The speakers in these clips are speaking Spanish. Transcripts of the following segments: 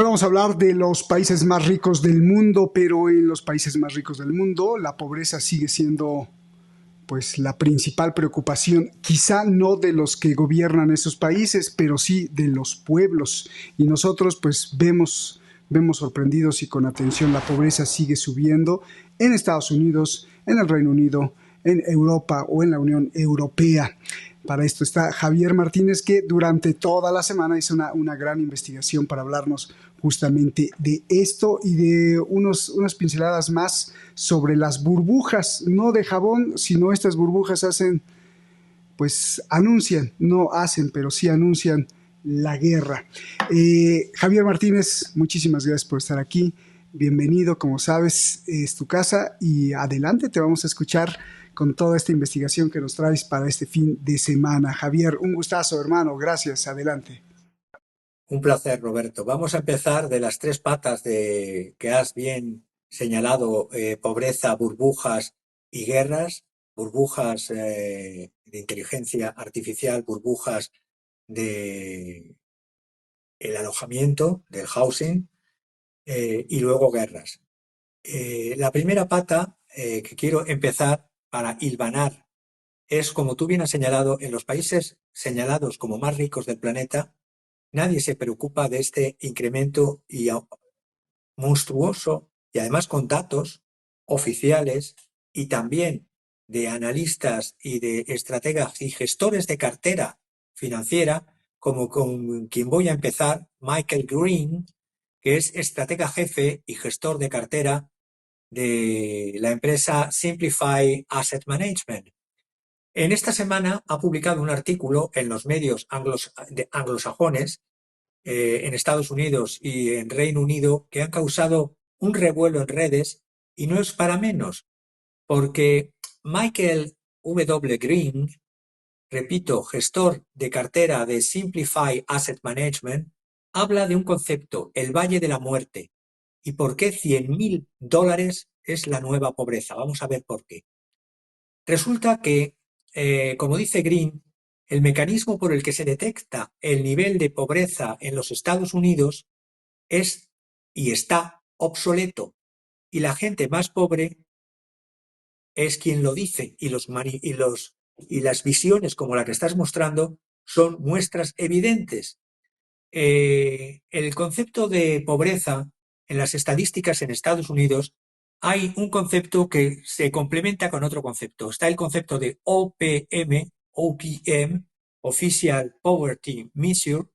Hoy vamos a hablar de los países más ricos del mundo, pero en los países más ricos del mundo la pobreza sigue siendo pues la principal preocupación, quizá no de los que gobiernan esos países, pero sí de los pueblos. Y nosotros pues vemos sorprendidos y con atención la pobreza sigue subiendo en Estados Unidos, en el Reino Unido, en Europa o en la Unión Europea. Para esto está Javier Martínez, que durante toda la semana hizo una gran investigación para hablarnos justamente de esto y de unas pinceladas más sobre las burbujas, no de jabón, sino estas burbujas hacen, pues anuncian, no hacen, pero sí anuncian la guerra. Javier Martínez, muchísimas gracias por estar aquí. Bienvenido, como sabes, es tu casa y adelante, te vamos a escuchar con toda esta investigación que nos traes para este fin de semana. Javier, un gustazo, hermano, gracias, adelante. Un placer, Roberto. Vamos a empezar de las tres patas que has bien señalado, pobreza, burbujas y guerras, burbujas de inteligencia artificial, burbujas de el alojamiento, del housing, y luego guerras. La primera pata que quiero empezar para hilvanar es, como tú bien has señalado, en los países señalados como más ricos del planeta. Nadie se preocupa de este incremento monstruoso y además con datos oficiales y también de analistas y de estrategas y gestores de cartera financiera, como con quien voy a empezar, Michael Green, que es estratega jefe y gestor de cartera de la empresa Simplify Asset Management. En esta semana ha publicado un artículo en los medios anglosajones en Estados Unidos y en Reino Unido que han causado un revuelo en redes y no es para menos, porque Michael W. Green, repito, gestor de cartera de Simplify Asset Management, habla de un concepto, el Valle de la Muerte, y por qué $100.000 es la nueva pobreza. Vamos a ver por qué. Resulta que, como dice Green, el mecanismo por el que se detecta el nivel de pobreza en los Estados Unidos es y está obsoleto. Y la gente más pobre es quien lo dice y las visiones como la que estás mostrando son muestras evidentes. El concepto de pobreza en las estadísticas en Estados Unidos hay un concepto que se complementa con otro concepto. Está el concepto de OPM, Official Poverty Measure,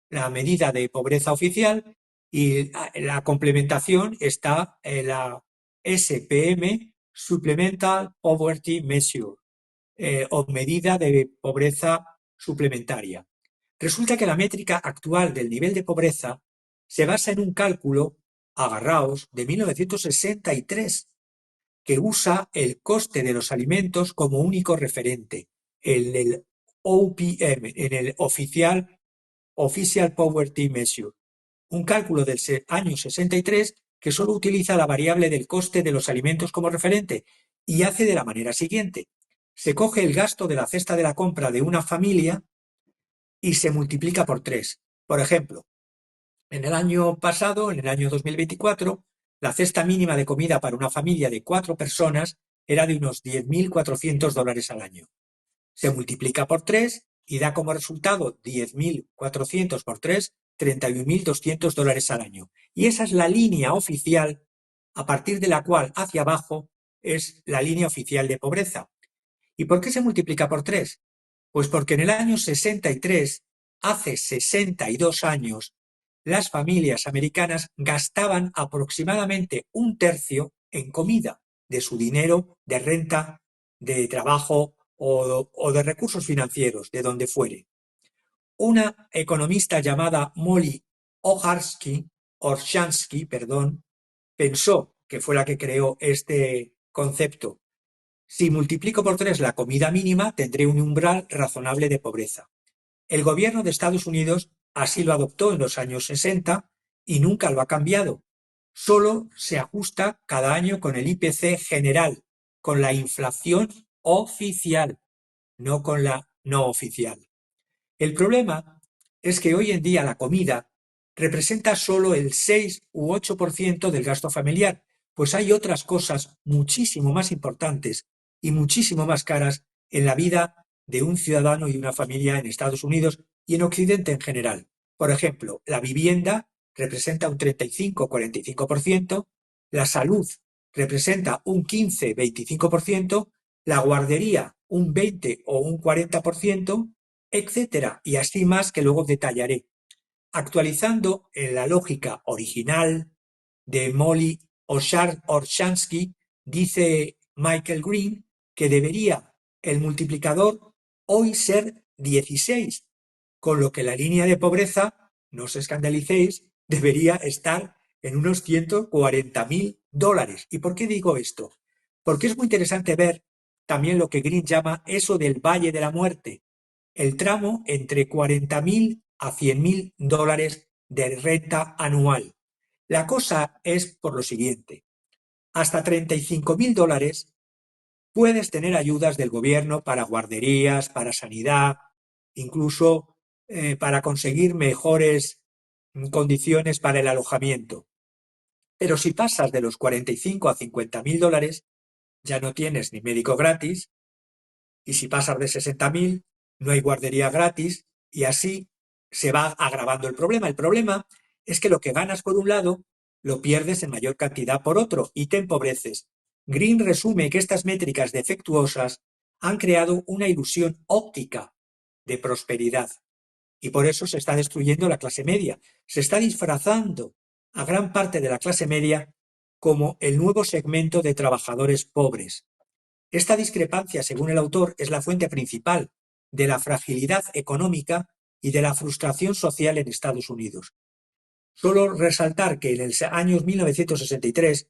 la medida de pobreza oficial, y la complementación está en la SPM, Supplemental Poverty Measure, o medida de pobreza suplementaria. Resulta que la métrica actual del nivel de pobreza se basa en un cálculo, agarraos, de 1963, que usa el coste de los alimentos como único referente, el OPM, en el Official Poverty Measure, un cálculo del año 63 que solo utiliza la variable del coste de los alimentos como referente y hace de la manera siguiente. Se coge el gasto de la cesta de la compra de una familia y se multiplica por 3. Por ejemplo, en el año pasado, en el año 2024, la cesta mínima de comida para una familia de 4 personas era de unos $10.400 al año. Se multiplica por 3 y da como resultado 10.400 por 3, $31.200 al año. Y esa es la línea oficial a partir de la cual hacia abajo es la línea oficial de pobreza. ¿Y por qué se multiplica por 3? Pues porque en el año 63, hace 62 años, las familias americanas gastaban aproximadamente un tercio en comida de su dinero de renta, de trabajo o de recursos financieros, de donde fuere. Una economista llamada Molly Orshansky, pensó, que fue la que creó este concepto: si multiplico por 3 la comida mínima, tendré un umbral razonable de pobreza. El gobierno de Estados Unidos así lo adoptó en los años 60 y nunca lo ha cambiado. Solo se ajusta cada año con el IPC general, con la inflación oficial, no con la no oficial. El problema es que hoy en día la comida representa solo el 6 u 8% del gasto familiar, pues hay otras cosas muchísimo más importantes y muchísimo más caras en la vida de un ciudadano y una familia en Estados Unidos y en Occidente en general. Por ejemplo, la vivienda representa un 35-45%, la salud representa un 15-25%, la guardería un 20 o un 40%, etcétera, y así más que luego detallaré. Actualizando en la lógica original de Molly Orshansky, dice Michael Green que debería el multiplicador hoy ser 16, con lo que la línea de pobreza, no os escandalicéis, debería estar en unos $140.000. ¿Y por qué digo esto? Porque es muy interesante ver también lo que Green llama eso del Valle de la Muerte, el tramo entre 40.000 a 100.000 dólares de renta anual. La cosa es por lo siguiente: hasta 35.000 dólares puedes tener ayudas del gobierno para guarderías, para sanidad, incluso para conseguir mejores condiciones para el alojamiento. Pero si pasas de los 45 a 50.000 dólares, ya no tienes ni médico gratis, y si pasas de 60.000, no hay guardería gratis, y así se va agravando el problema. El problema es que lo que ganas por un lado lo pierdes en mayor cantidad por otro y te empobreces. Green resume que estas métricas defectuosas han creado una ilusión óptica de prosperidad y por eso se está destruyendo la clase media. Se está disfrazando a gran parte de la clase media como el nuevo segmento de trabajadores pobres. Esta discrepancia, según el autor, es la fuente principal de la fragilidad económica y de la frustración social en Estados Unidos. Solo resaltar que en el año 1963,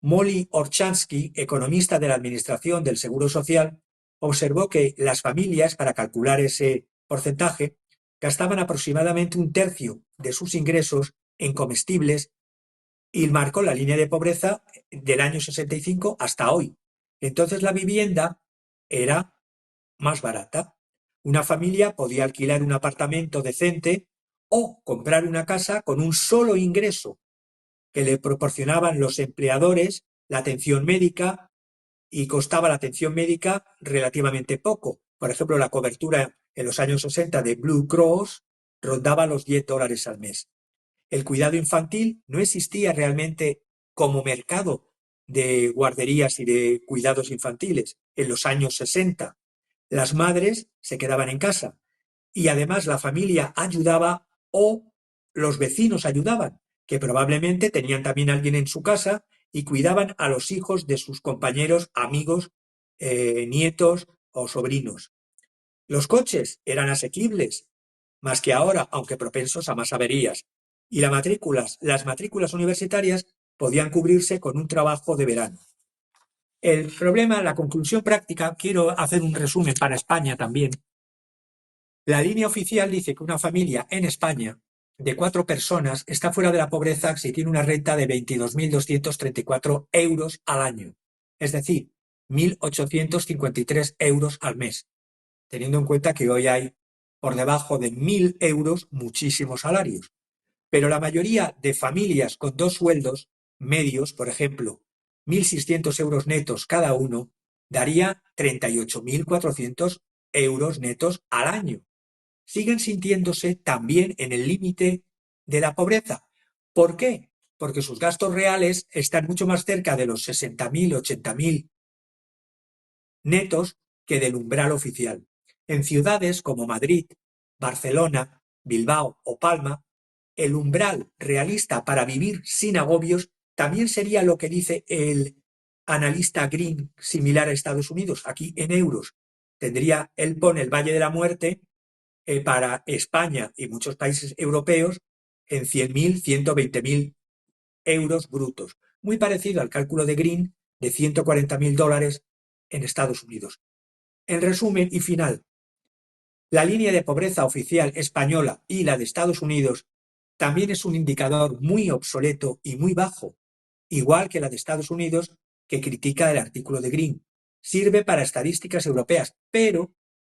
Molly Orshansky, economista de la Administración del Seguro Social, observó que las familias, para calcular ese porcentaje, gastaban aproximadamente un tercio de sus ingresos en comestibles y marcó la línea de pobreza del año 65 hasta hoy. Entonces la vivienda era más barata. Una familia podía alquilar un apartamento decente o comprar una casa con un solo ingreso que le proporcionaban los empleadores, la atención médica, y costaba la atención médica relativamente poco. Por ejemplo, la cobertura en los años 60 de Blue Cross rondaba los $10 al mes. El cuidado infantil no existía realmente como mercado de guarderías y de cuidados infantiles en los años 60. Las madres se quedaban en casa y además la familia ayudaba o los vecinos ayudaban, que probablemente tenían también alguien en su casa y cuidaban a los hijos de sus compañeros, amigos, nietos o sobrinos. Los coches eran asequibles, más que ahora, aunque propensos a más averías, y las matrículas universitarias podían cubrirse con un trabajo de verano. El problema, la conclusión práctica, quiero hacer un resumen para España también. La línea oficial dice que una familia en España de 4 personas está fuera de la pobreza si tiene una renta de 22.234 euros al año, es decir, 1.853 euros al mes, teniendo en cuenta que hoy hay por debajo de 1.000 euros muchísimos salarios. Pero la mayoría de familias con 2 sueldos medios, por ejemplo, 1.600 euros netos cada uno, daría 38.400 euros netos al año. Siguen sintiéndose también en el límite de la pobreza. ¿Por qué? Porque sus gastos reales están mucho más cerca de los 60.000, 80.000 netos que del umbral oficial. En ciudades como Madrid, Barcelona, Bilbao o Palma, el umbral realista para vivir sin agobios también sería lo que dice el analista Green, similar a Estados Unidos, aquí en euros. Él pone el Valle de la Muerte para España y muchos países europeos en 100.000, 120.000 euros brutos, muy parecido al cálculo de Green de 140.000 dólares en Estados Unidos. En resumen y final, la línea de pobreza oficial española y la de Estados Unidos también es un indicador muy obsoleto y muy bajo, igual que la de Estados Unidos, que critica el artículo de Green. Sirve para estadísticas europeas, pero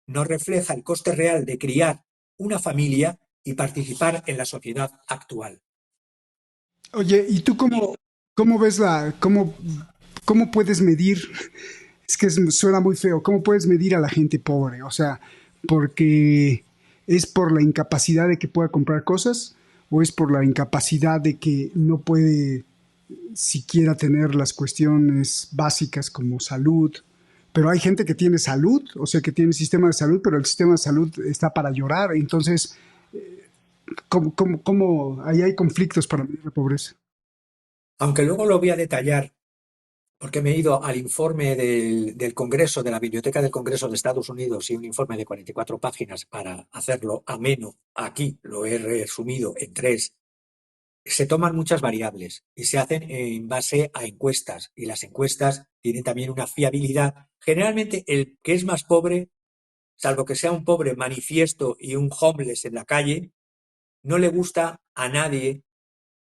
no refleja el coste real de criar una familia y participar en la sociedad actual. Oye, ¿y tú cómo ves cómo puedes medir? Es que suena muy feo. ¿Cómo puedes medir a la gente pobre? O sea, porque es por la incapacidad de que pueda comprar cosas o es por la incapacidad de que no puede siquiera tener las cuestiones básicas como salud. Pero hay gente que tiene salud, o sea, que tiene sistema de salud, pero el sistema de salud está para llorar. Entonces, ahí hay conflictos para medir la pobreza? Aunque luego lo voy a detallar porque me he ido al informe del Congreso, de la Biblioteca del Congreso de Estados Unidos, y un informe de 44 páginas para hacerlo ameno. Aquí lo he resumido en tres. Se toman muchas variables y se hacen en base a encuestas, y las encuestas tienen también una fiabilidad. Generalmente el que es más pobre, salvo que sea un pobre manifiesto y un homeless en la calle, no le gusta a nadie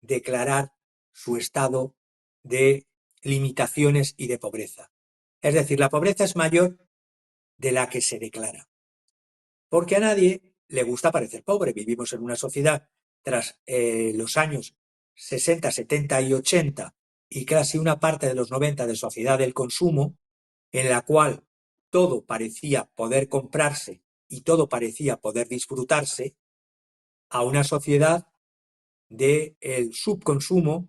declarar su estado de limitaciones y de pobreza. Es decir, la pobreza es mayor de la que se declara, porque a nadie le gusta parecer pobre. Vivimos en una sociedad tras los años 60, 70 y 80 y casi una parte de los 90 de sociedad del consumo, en la cual todo parecía poder comprarse y todo parecía poder disfrutarse, a una sociedad del subconsumo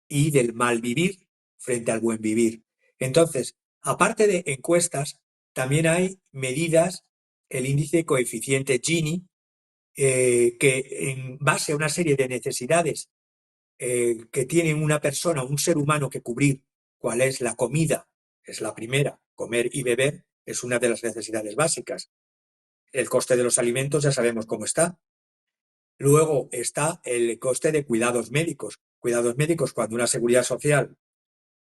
y del mal vivir frente al buen vivir. Entonces, aparte de encuestas, también hay medidas, el índice coeficiente Gini, que en base a una serie de necesidades que tiene una persona, un ser humano que cubrir, cuál es la comida, es la primera, comer y beber es una de las necesidades básicas. El coste de los alimentos ya sabemos cómo está. Luego está el coste de cuidados médicos. Cuidados médicos cuando una seguridad social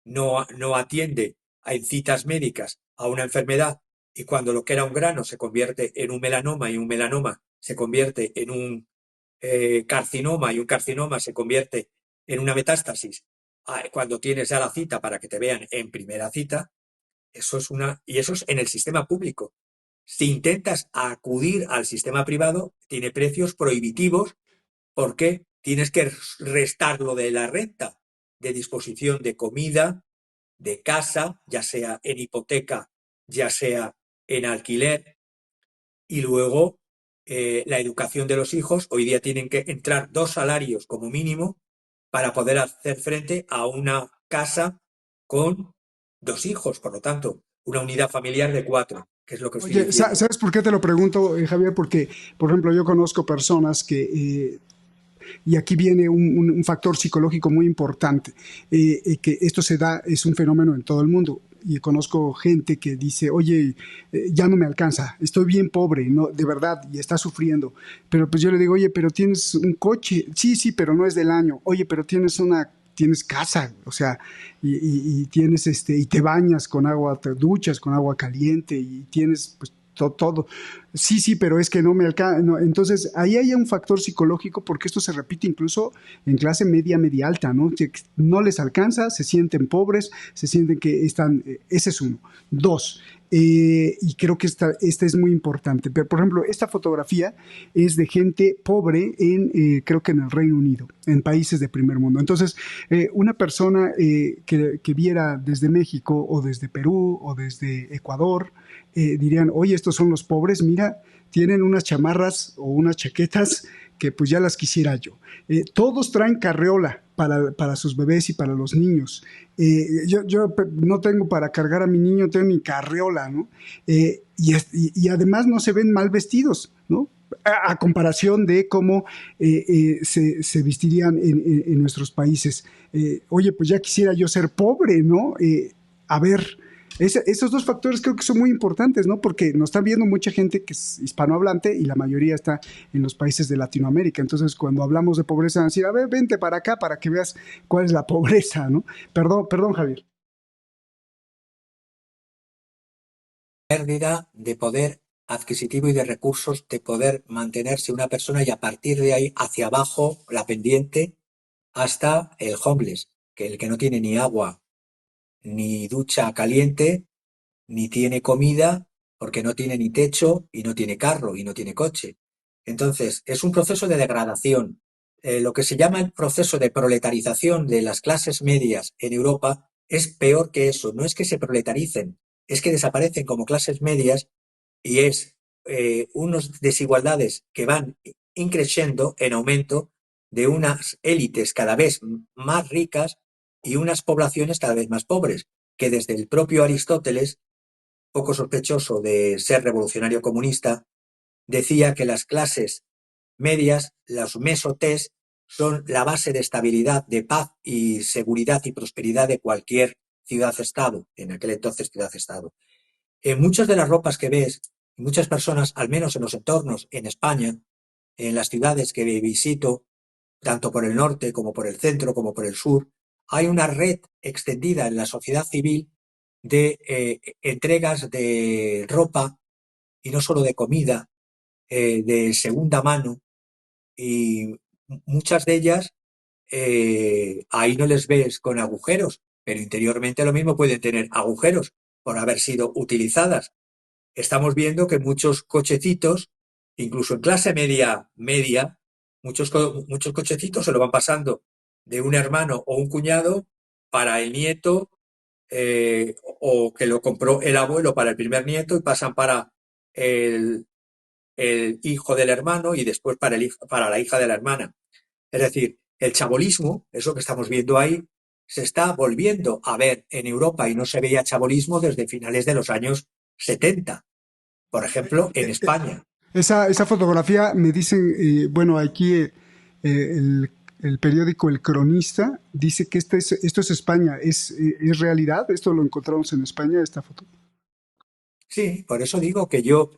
no atiende en citas médicas a una enfermedad, y cuando lo que era un grano se convierte en un melanoma y un melanoma se convierte en un carcinoma y un carcinoma se convierte en una metástasis, cuando tienes ya la cita para que te vean en primera cita, y eso es en el sistema público. Si intentas acudir al sistema privado, tiene precios prohibitivos porque tienes que restar lo de la renta, de disposición de comida, de casa, ya sea en hipoteca, ya sea en alquiler, y luego la educación de los hijos. Hoy día tienen que entrar 2 salarios como mínimo para poder hacer frente a una casa con 2 hijos, por lo tanto, una unidad familiar de 4, que es lo que estoy Oye, diciendo. ¿sabes por qué te lo pregunto, Javier? Porque, por ejemplo, yo conozco personas que y aquí viene un factor psicológico muy importante, que esto se da, es un fenómeno en todo el mundo. Y conozco gente que dice, oye, ya no me alcanza, estoy bien pobre, no, de verdad, y está sufriendo. Pero pues yo le digo, oye, pero tienes un coche, sí, sí, pero no es del año. Oye, pero tienes casa, o sea, y tienes y te bañas con agua, te duchas con agua caliente y tienes pues todo. Sí, sí, pero es que no me alcanza. No. Entonces, ahí hay un factor psicológico porque esto se repite incluso en clase media, media alta, ¿no? Que no les alcanza, se sienten pobres, se sienten que están. Ese es uno. Dos, y creo que esta es muy importante. Pero, por ejemplo, esta fotografía es de gente pobre creo que en el Reino Unido, en países de primer mundo. Entonces, una persona que viera desde México o desde Perú o desde Ecuador, dirían, oye, estos son los pobres, mira, tienen unas chamarras o unas chaquetas que pues ya las quisiera yo. Todos traen carreola para sus bebés y para los niños. Yo no tengo para cargar a mi niño, tengo mi carreola, ¿no? Y además no se ven mal vestidos, ¿no? A comparación de cómo se vestirían en nuestros países. Oye, pues ya quisiera yo ser pobre, ¿no? A ver, esos dos factores creo que son muy importantes, ¿no? Porque nos están viendo mucha gente que es hispanohablante y la mayoría está en los países de Latinoamérica. Entonces, cuando hablamos de pobreza, van a decir, a ver, vente para acá para que veas cuál es la pobreza, ¿no? Perdón, Javier. Pérdida de poder adquisitivo y de recursos, de poder mantenerse una persona, y a partir de ahí hacia abajo la pendiente hasta el homeless, que el que no tiene ni agua, ni ducha caliente, ni tiene comida, porque no tiene ni techo y no tiene carro y no tiene coche. Entonces, es un proceso de degradación. Lo que se llama el proceso de proletarización de las clases medias en Europa es peor que eso. No es que se proletaricen, es que desaparecen como clases medias y es unas desigualdades que van increciendo en aumento de unas élites cada vez más ricas y unas poblaciones cada vez más pobres, que desde el propio Aristóteles, poco sospechoso de ser revolucionario comunista, decía que las clases medias, los mesotés, son la base de estabilidad, de paz y seguridad y prosperidad de cualquier ciudad-estado, en aquel entonces ciudad-estado. En muchas de las ropas que ves, muchas personas, al menos en los entornos en España, en las ciudades que visito, tanto por el norte como por el centro como por el sur, hay una red extendida en la sociedad civil de entregas de ropa y no solo de comida, de segunda mano, y muchas de ellas ahí no les ves con agujeros, pero interiormente lo mismo pueden tener agujeros por haber sido utilizadas. Estamos viendo que muchos cochecitos, incluso en clase media, muchos cochecitos se lo van pasando de un hermano o un cuñado para el nieto, o que lo compró el abuelo para el primer nieto y pasan para el, el hijo del hermano y después para la hija de la hermana. Es decir, el chabolismo, eso que estamos viendo ahí, se está volviendo a ver en Europa y no se veía chabolismo desde finales de los años 70, por ejemplo, en España. Esa fotografía me dicen, bueno, aquí el periódico El Cronista dice que esto es España. ¿Es realidad? ¿Esto lo encontramos en España, esta foto? Sí, por eso digo que yo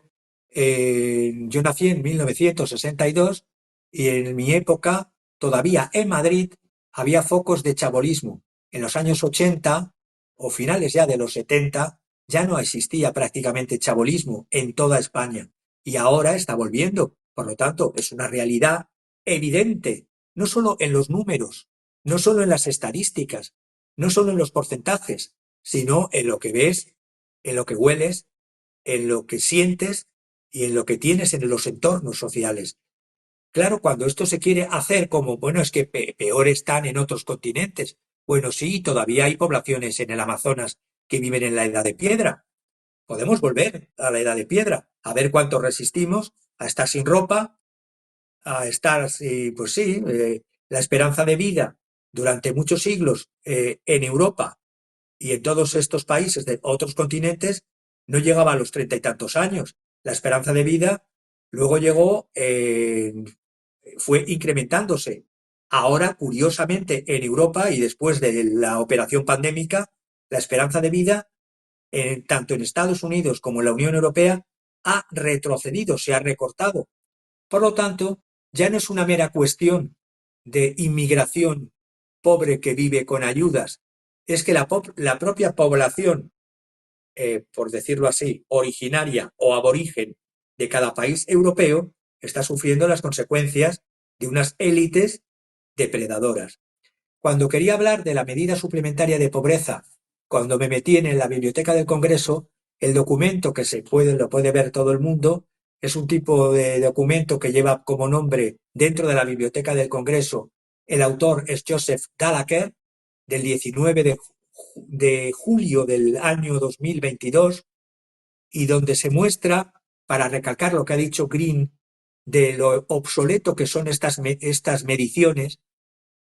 nací en 1962 y en mi época, todavía en Madrid, había focos de chabolismo. En los años 80 o finales ya de los 70 ya no existía prácticamente chabolismo en toda España y ahora está volviendo. Por lo tanto, es una realidad evidente, no solo en los números, no solo en las estadísticas, no solo en los porcentajes, sino en lo que ves, en lo que hueles, en lo que sientes y en lo que tienes en los entornos sociales. Claro, cuando esto se quiere hacer como, bueno, es que peor están en otros continentes. Bueno, sí, todavía hay poblaciones en el Amazonas que viven en la edad de piedra. Podemos volver a la edad de piedra, a ver cuánto resistimos a estar sin ropa, a estar, pues sí, la esperanza de vida durante muchos siglos en Europa y en todos estos países de otros continentes no llegaba a los 30 y tantos años. La esperanza de vida luego fue incrementándose. Ahora, curiosamente, en Europa y después de la operación pandémica, la esperanza de vida, tanto en Estados Unidos como en la Unión Europea, ha retrocedido, se ha recortado. Por lo tanto, ya no es una mera cuestión de inmigración pobre que vive con ayudas, es que la propia población, por decirlo así, originaria o aborigen de cada país europeo, está sufriendo las consecuencias de unas élites depredadoras. Cuando quería hablar de la medida suplementaria de pobreza, cuando me metí en la biblioteca del Congreso, el documento que lo puede ver todo el mundo, es un tipo de documento que lleva como nombre dentro de la biblioteca del Congreso. El autor es Joseph Gallagher, del 19 de julio del año 2022, y donde se muestra, para recalcar lo que ha dicho Green, de lo obsoleto que son estas mediciones,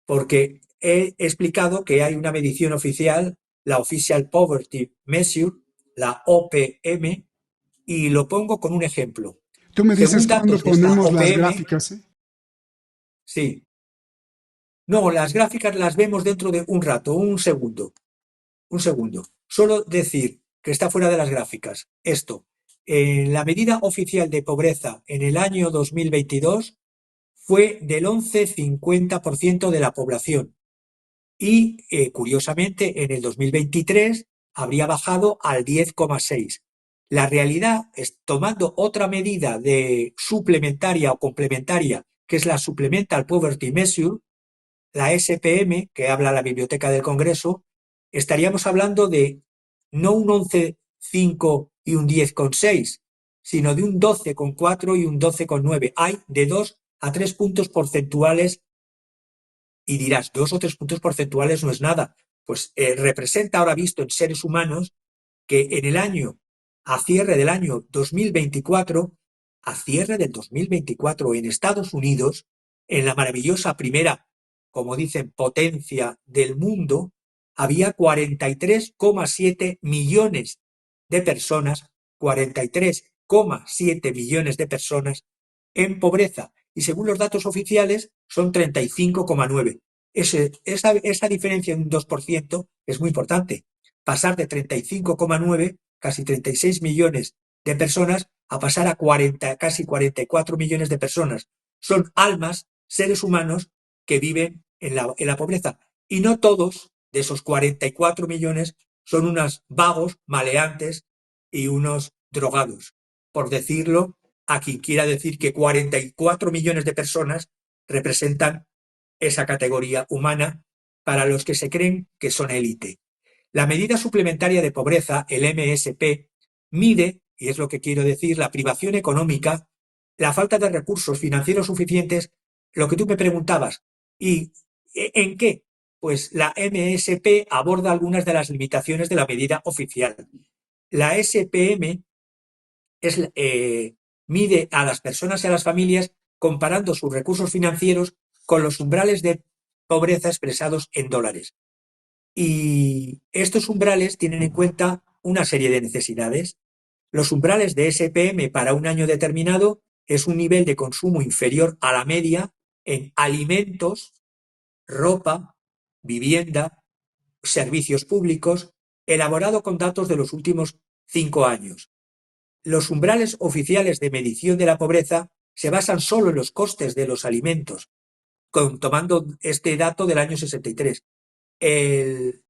porque he explicado que hay una medición oficial, la Official Poverty Measure, la OPM, y lo pongo con un ejemplo. Tú me dices Según cuándo datos de esta ponemos las OPM, gráficas, ¿eh? sí, no, las gráficas las vemos dentro de un rato, un segundo, un segundo. Solo decir que está fuera de las gráficas. Esto, en la medida oficial de pobreza en el año 2022 fue del 11,50% de la población. Y curiosamente en el 2023 habría bajado al 10,6. La realidad es, tomando otra medida de suplementaria o complementaria, que es la Supplemental Poverty Measure, la SPM, que habla la Biblioteca del Congreso, estaríamos hablando de no un 11,5 y un 10,6, sino de un 12,4 y un 12,9. Hay de 2 a 3 puntos porcentuales y dirás, 2 o 3 puntos porcentuales no es nada. Pues representa ahora visto en seres humanos que en el año, a cierre del año 2024, a cierre del 2024 en Estados Unidos, en la maravillosa primera, como dicen, potencia del mundo, había 43,7 millones de personas, 43,7 millones de personas en pobreza. Y según los datos oficiales, son 35,9. Esa diferencia de un 2% es muy importante. Pasar de 35,9, casi 36 millones de personas, a pasar a 40, casi 44 millones de personas. Son almas, seres humanos, que viven en la pobreza. Y no todos de esos 44 millones son unos vagos, maleantes y unos drogados. Por decirlo, a quien quiera decir que 44 millones de personas representan esa categoría humana para los que se creen que son élite. La medida suplementaria de pobreza, el MSP, mide, y es lo que quiero decir, la privación económica, la falta de recursos financieros suficientes, lo que tú me preguntabas. ¿Y en qué? Pues la MSP aborda algunas de las limitaciones de la medida oficial. La SPM mide a las personas y a las familias comparando sus recursos financieros con los umbrales de pobreza expresados en dólares. Y estos umbrales tienen en cuenta una serie de necesidades. Los umbrales de SPM para un año determinado es un nivel de consumo inferior a la media en alimentos, ropa, vivienda, servicios públicos, elaborado con datos de los últimos 5 años. Los umbrales oficiales de medición de la pobreza se basan solo en los costes de los alimentos, tomando este dato del año 63. El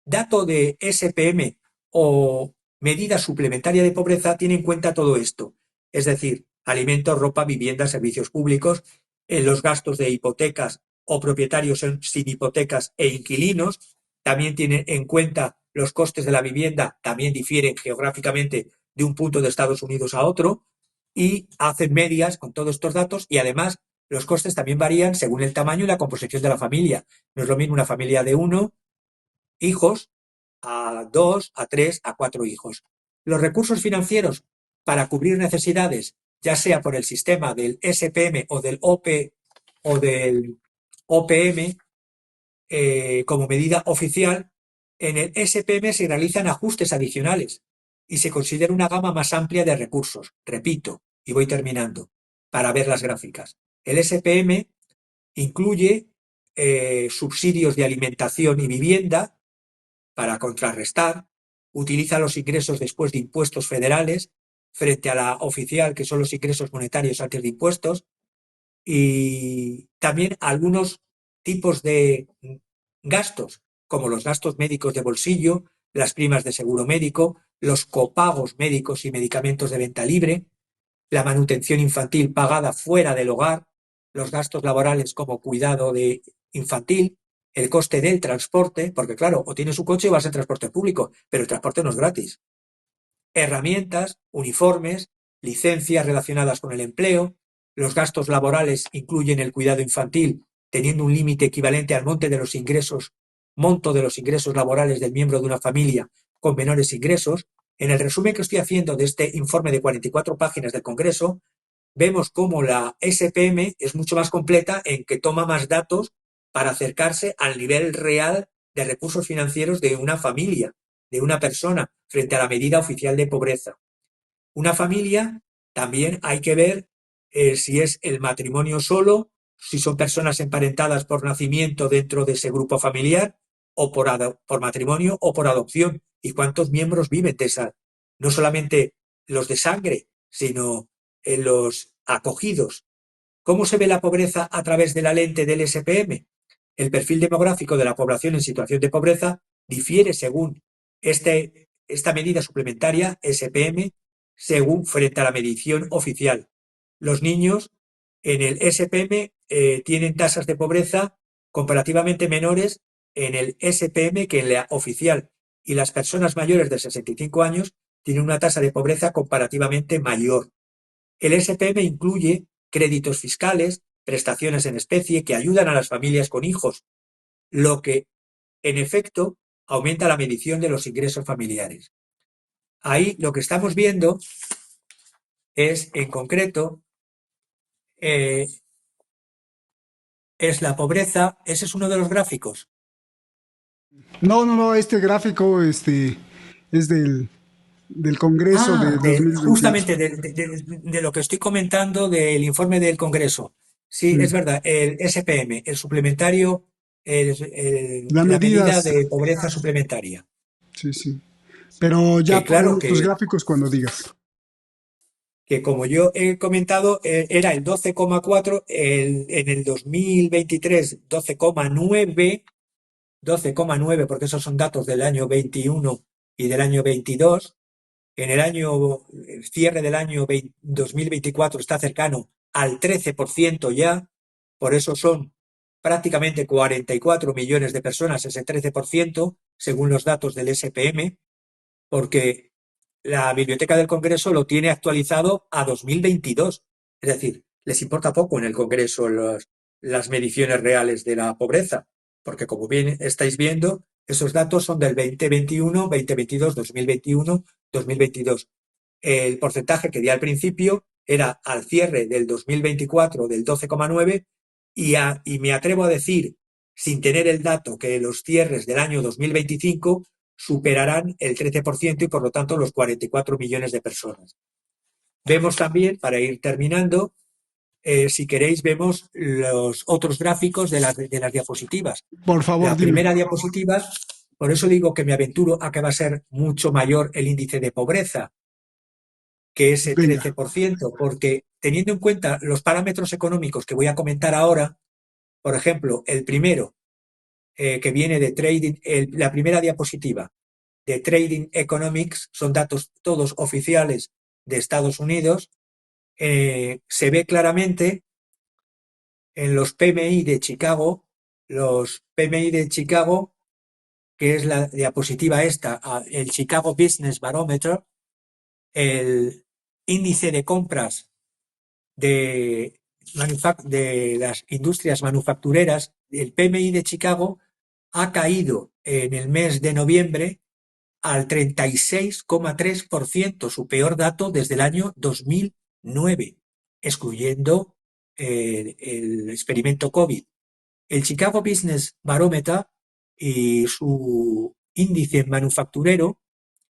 dato de SPM o medida suplementaria de pobreza tiene en cuenta todo esto, es decir, alimentos, ropa, vivienda, servicios públicos, los gastos de hipotecas o propietarios sin hipotecas e inquilinos, también tiene en cuenta los costes de la vivienda, también difieren geográficamente de un punto de Estados Unidos a otro, y hacen medias con todos estos datos y además los costes también varían según el tamaño y la composición de la familia. No es lo mismo una familia de 1 hijos a 2, a 3, a 4 hijos. Los recursos financieros para cubrir necesidades, ya sea por el sistema del SPM o del OPM, como medida oficial, en el SPM se realizan ajustes adicionales y se considera una gama más amplia de recursos. Repito, y voy terminando, para ver las gráficas. El SPM incluye subsidios de alimentación y vivienda para contrarrestar, utiliza los ingresos después de impuestos federales frente a la oficial, que son los ingresos monetarios antes de impuestos, y también algunos tipos de gastos, como los gastos médicos de bolsillo, las primas de seguro médico, los copagos médicos y medicamentos de venta libre, la manutención infantil pagada fuera del hogar, los gastos laborales como cuidado de infantil, el coste del transporte, porque claro, o tienes un coche o vas en transporte público, pero el transporte no es gratis. Herramientas, uniformes, licencias relacionadas con el empleo, los gastos laborales incluyen el cuidado infantil, teniendo un límite equivalente al monto de los ingresos laborales del miembro de una familia con menores ingresos. En el resumen que estoy haciendo de este informe de 44 páginas del Congreso, vemos cómo la SPM es mucho más completa en que toma más datos para acercarse al nivel real de recursos financieros de una familia, de una persona, frente a la medida oficial de pobreza. Una familia también hay que ver si es el matrimonio solo, si son personas emparentadas por nacimiento dentro de ese grupo familiar, o por matrimonio o por adopción, y cuántos miembros viven de esa, no solamente los de sangre, sino los acogidos. ¿Cómo se ve la pobreza a través de la lente del SPM? El perfil demográfico de la población en situación de pobreza difiere según esta medida suplementaria SPM, según frente a la medición oficial. Los niños en el SPM tienen tasas de pobreza comparativamente menores en el SPM que en la oficial, y las personas mayores de 65 años tienen una tasa de pobreza comparativamente mayor. El SPM incluye créditos fiscales, prestaciones en especie que ayudan a las familias con hijos, lo que, en efecto, aumenta la medición de los ingresos familiares. Ahí lo que estamos viendo es, en concreto, eh, es la pobreza. Ese es uno de los gráficos. No, este gráfico es del Congreso de 2028. Justamente de lo que estoy comentando del informe del Congreso. Sí, es Sí, verdad, el SPM, el suplementario, las la medida medidas, de pobreza suplementaria. sí, sí. Pero Que ya claro, ponme tus gráficos cuando digas. que como yo he comentado, era el 12,4, en el 2023 12,9, porque esos son datos del año 21 y del año 22. En el cierre del año 2024 está cercano al 13% ya, por eso son prácticamente 44 millones de personas, ese 13%, según los datos del SPM, porque la Biblioteca del Congreso lo tiene actualizado a 2022. Es decir, les importa poco en el Congreso las mediciones reales de la pobreza, porque como bien estáis viendo, esos datos son del 2021, 2022, 2021, 2022. El porcentaje que di al principio era al cierre del 2024 del 12,9 y me atrevo a decir, sin tener el dato, que los cierres del año 2025 superarán el 13% y por lo tanto los 44 millones de personas. Vemos también, para ir terminando, si queréis, vemos los otros gráficos de las diapositivas. Por favor, La dime. primera diapositiva, por eso digo que me aventuro a que va a ser mucho mayor el índice de pobreza que ese Venga. 13%, porque teniendo en cuenta los parámetros económicos que voy a comentar ahora, por ejemplo, el primero, que viene de trading, la primera diapositiva de Trading Economics, son datos todos oficiales de Estados Unidos, se ve claramente en los PMI de Chicago, que es la diapositiva esta, el Chicago Business Barometer, el índice de compras de, de las industrias manufactureras, el PMI de Chicago ha caído en el mes de noviembre al 36,3%, su peor dato desde el año 2009, excluyendo el experimento COVID. El Chicago Business Barometer y su índice manufacturero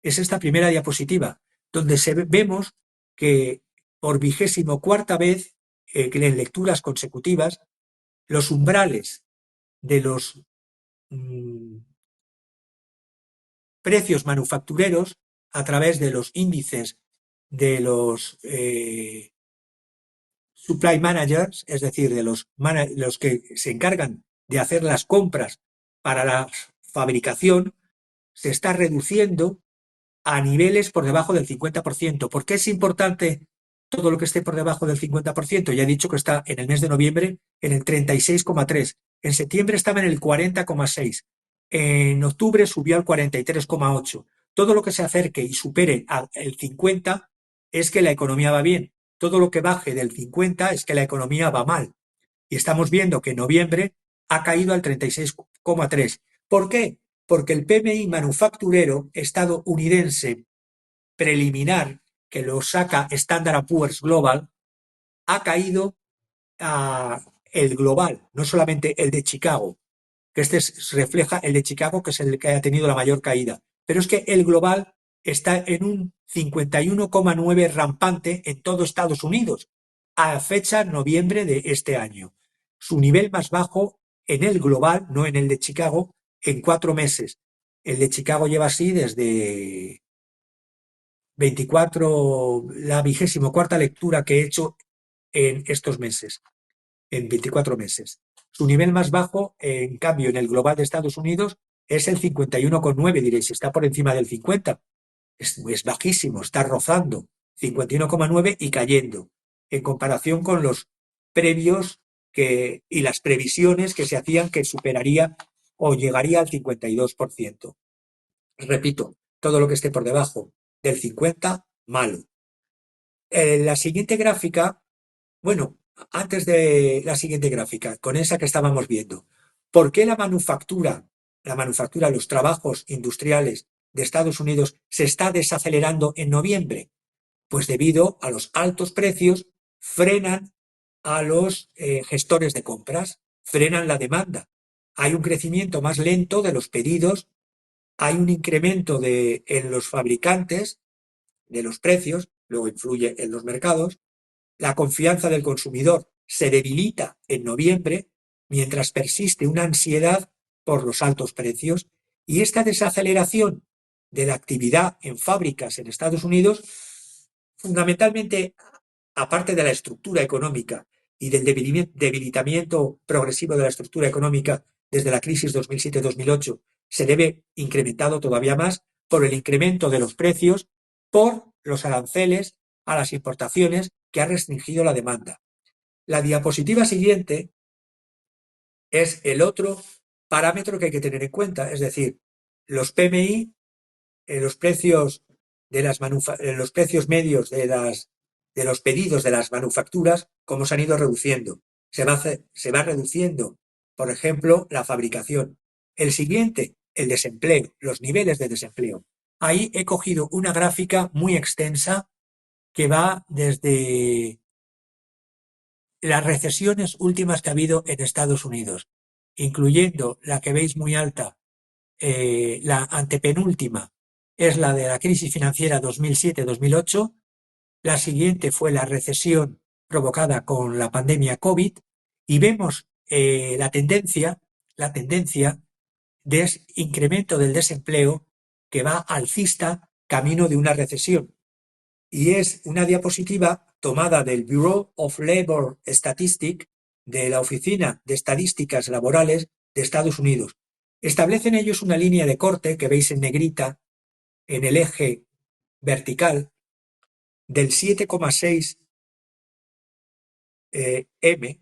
es esta primera diapositiva, donde vemos que por 24ª vez, que en lecturas consecutivas, los umbrales de los precios manufactureros a través de los índices de los supply managers, es decir, de los que se encargan de hacer las compras para la fabricación, se está reduciendo a niveles por debajo del 50%. ¿Por qué es importante todo lo que esté por debajo del 50%? Ya he dicho que está en el mes de noviembre en el 36,3%. En septiembre estaba en el 40,6%. En octubre subió al 43,8%. Todo lo que se acerque y supere el 50% es que la economía va bien. Todo lo que baje del 50% es que la economía va mal. Y estamos viendo que en noviembre ha caído al 36,3%. ¿Por qué? Porque el PMI manufacturero estadounidense preliminar, que lo saca Standard Poor's Global, ha caído a el global, no solamente el de Chicago, que refleja el de Chicago, que es el que ha tenido la mayor caída. Pero es que el global está en un 51,9 rampante en todo Estados Unidos, a fecha noviembre de este año. Su nivel más bajo en el global, no en el de Chicago, en 4 meses. El de Chicago lleva así desde 24, la 24ª lectura que he hecho en estos meses, en 24 meses. Su nivel más bajo, en cambio, en el global de Estados Unidos es el 51,9, diréis, está por encima del 50. Es bajísimo, está rozando 51,9 y cayendo, en comparación con los previos y las previsiones que se hacían que superaría o llegaría al 52%. Repito, todo lo que esté por debajo del 50 malo. La siguiente gráfica, bueno, antes de la siguiente gráfica, con esa que estábamos viendo, ¿por qué la manufactura, los trabajos industriales de Estados Unidos se está desacelerando en noviembre? Pues debido a los altos precios, frenan a los gestores de compras, frenan la demanda. Hay un crecimiento más lento de los pedidos, hay un incremento en los fabricantes de los precios, luego influye en los mercados, la confianza del consumidor se debilita en noviembre, mientras persiste una ansiedad por los altos precios, y esta desaceleración de la actividad en fábricas en Estados Unidos, fundamentalmente, aparte de la estructura económica y del debilitamiento progresivo de la estructura económica desde la crisis 2007-2008, se debe incrementado todavía más por el incremento de los precios, por los aranceles a las importaciones que ha restringido la demanda. La diapositiva siguiente es el otro parámetro que hay que tener en cuenta, es decir, los PMI, los precios los precios medios de los pedidos de las manufacturas, cómo se han ido reduciendo. Se va reduciendo, por ejemplo, la fabricación. El siguiente, el desempleo, los niveles de desempleo. Ahí he cogido una gráfica muy extensa que va desde las recesiones últimas que ha habido en Estados Unidos, incluyendo la que veis muy alta, la antepenúltima, es la de la crisis financiera 2007-2008. La siguiente fue la recesión provocada con la pandemia COVID, y vemos la tendencia de incremento del desempleo que va alcista camino de una recesión. Y es una diapositiva tomada del Bureau of Labor Statistics, de la Oficina de Estadísticas Laborales de Estados Unidos. Establecen ellos una línea de corte que veis en negrita en el eje vertical del 7,6 M,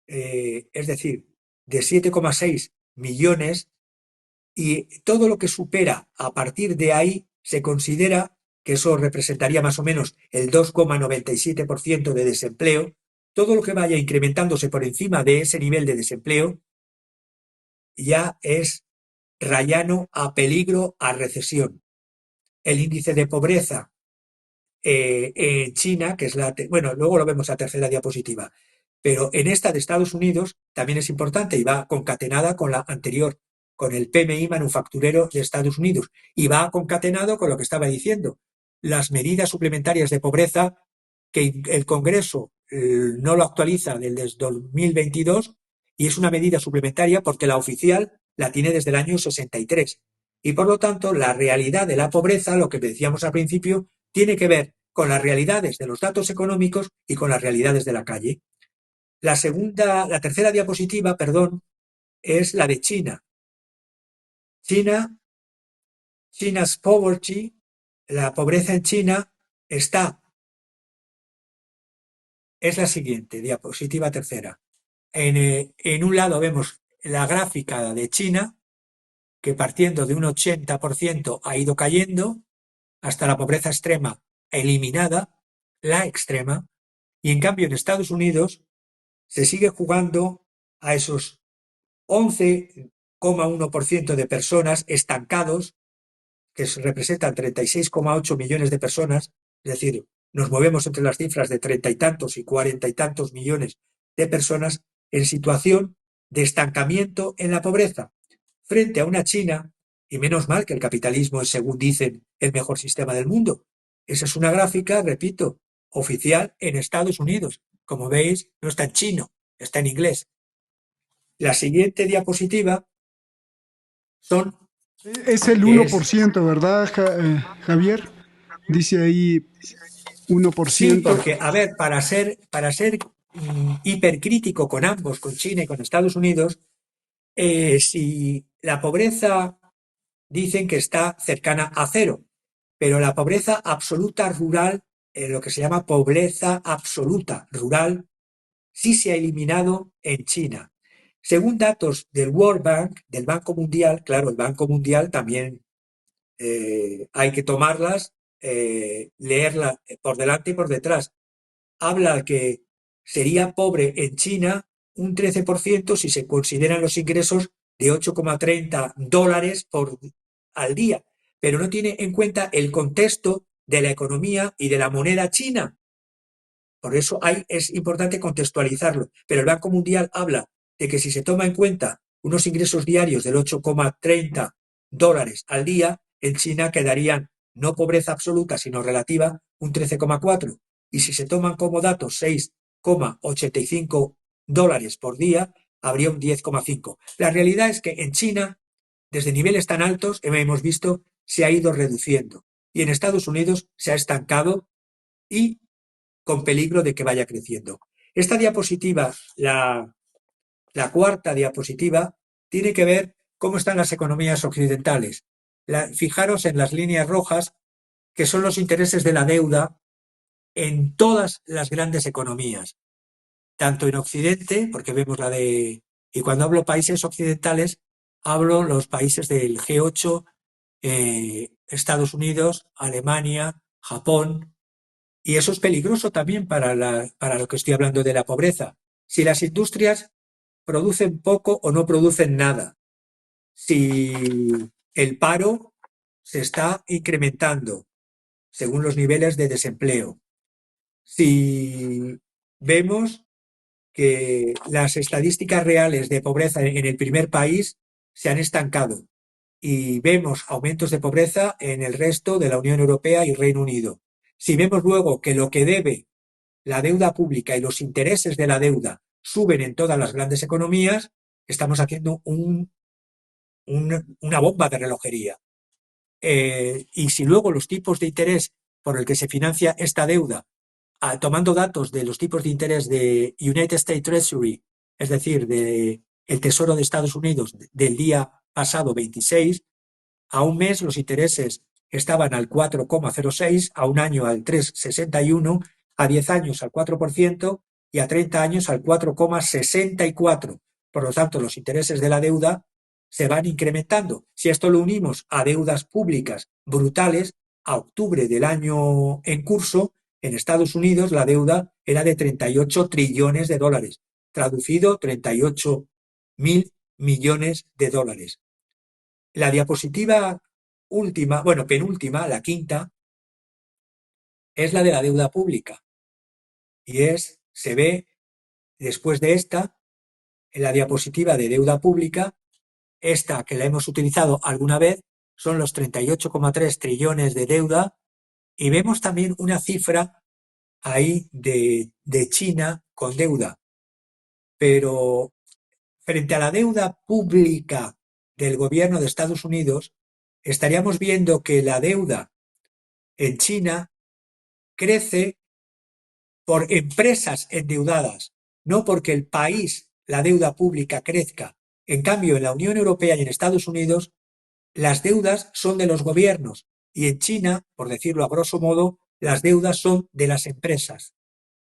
es decir, de 7,6 millones, y todo lo que supera a partir de ahí se considera que eso representaría más o menos el 2,97% de desempleo. Todo lo que vaya incrementándose por encima de ese nivel de desempleo ya es rayano a peligro a recesión. El índice de pobreza en China, que es bueno, luego lo vemos a la tercera diapositiva, pero en esta de Estados Unidos también es importante y va concatenada con la anterior, con el PMI manufacturero de Estados Unidos, y va concatenado con lo que estaba diciendo, las medidas suplementarias de pobreza que el Congreso no lo actualiza desde 2022, y es una medida suplementaria porque la oficial la tiene desde el año 63. Y por lo tanto, la realidad de la pobreza, lo que decíamos al principio, tiene que ver con las realidades de los datos económicos y con las realidades de la calle. La tercera diapositiva, perdón, es la de China. China's poverty, la pobreza en China es la siguiente, diapositiva tercera. En un lado vemos la gráfica de China, que partiendo de un 80% ha ido cayendo hasta la pobreza extrema eliminada, la extrema, y en cambio en Estados Unidos se sigue jugando a esos 11,1% de personas estancados, que representan 36,8 millones de personas, es decir, nos movemos entre las cifras de 30 y tantos y 40 y tantos millones de personas en situación de estancamiento en la pobreza, frente a una China, y menos mal que el capitalismo es, según dicen, el mejor sistema del mundo. Esa es una gráfica, repito, oficial en Estados Unidos. Como veis, no está en chino, está en inglés. La siguiente diapositiva son... Es el Es, 1%, ¿verdad, Javier? Dice ahí sí, 1%. porque, a ver, para ser hipercrítico con ambos, con China y con Estados Unidos, si la pobreza dicen que está cercana a cero, pero la pobreza absoluta rural, lo que se llama pobreza absoluta rural, sí se ha eliminado en China. Según datos del World Bank, del Banco Mundial, claro, el Banco Mundial también hay que tomarlas leerla por delante y por detrás. Habla que sería pobre en China un 13% si se consideran los ingresos de 8,30 dólares al día, pero no tiene en cuenta el contexto de la economía y de la moneda china. Por eso es importante contextualizarlo. Pero el Banco Mundial habla de que si se toma en cuenta unos ingresos diarios del 8,30 dólares al día, en China quedarían no pobreza absoluta, sino relativa, un 13,4. Y si se toman como datos 6,85 dólares por día, habría un 10,5. La realidad es que en China, desde niveles tan altos, hemos visto, se ha ido reduciendo. Y en Estados Unidos se ha estancado y con peligro de que vaya creciendo. Esta diapositiva, la cuarta diapositiva, tiene que ver cómo están las economías occidentales. Fijaros en las líneas rojas, que son los intereses de la deuda en todas las grandes economías, tanto en Occidente, porque vemos y cuando hablo países occidentales, hablo los países del G8, Estados Unidos, Alemania, Japón, y eso es peligroso también para lo que estoy hablando de la pobreza. Si las industrias producen poco o no producen nada, si el paro se está incrementando según los niveles de desempleo, si vemos que las estadísticas reales de pobreza en el primer país se han estancado y vemos aumentos de pobreza en el resto de la Unión Europea y Reino Unido. Si vemos luego que lo que debe la deuda pública y los intereses de la deuda suben en todas las grandes economías, estamos haciendo una bomba de relojería. Y si luego los tipos de interés por el que se financia esta deuda, tomando datos de los tipos de interés de United States Treasury, es decir, del Tesoro de Estados Unidos del día pasado 26, a un mes los intereses estaban al 4,06, a un año al 3,61, a 10 años al 4% y a 30 años al 4,64. Por lo tanto, los intereses de la deuda se van incrementando. Si esto lo unimos a deudas públicas brutales, a octubre del año en curso, en Estados Unidos la deuda era de 38 trillones de dólares, traducido 38.000 millones de dólares. La diapositiva última, bueno, penúltima, la quinta, es la de la deuda pública. Y se ve después de esta, en la diapositiva de deuda pública, esta que la hemos utilizado alguna vez, son los 38,3 trillones de deuda, y vemos también una cifra ahí de China con deuda. Pero frente a la deuda pública del gobierno de Estados Unidos, estaríamos viendo que la deuda en China crece por empresas endeudadas, no porque el país, la deuda pública, crezca. En cambio, en la Unión Europea y en Estados Unidos, las deudas son de los gobiernos y en China, por decirlo a grosso modo, las deudas son de las empresas.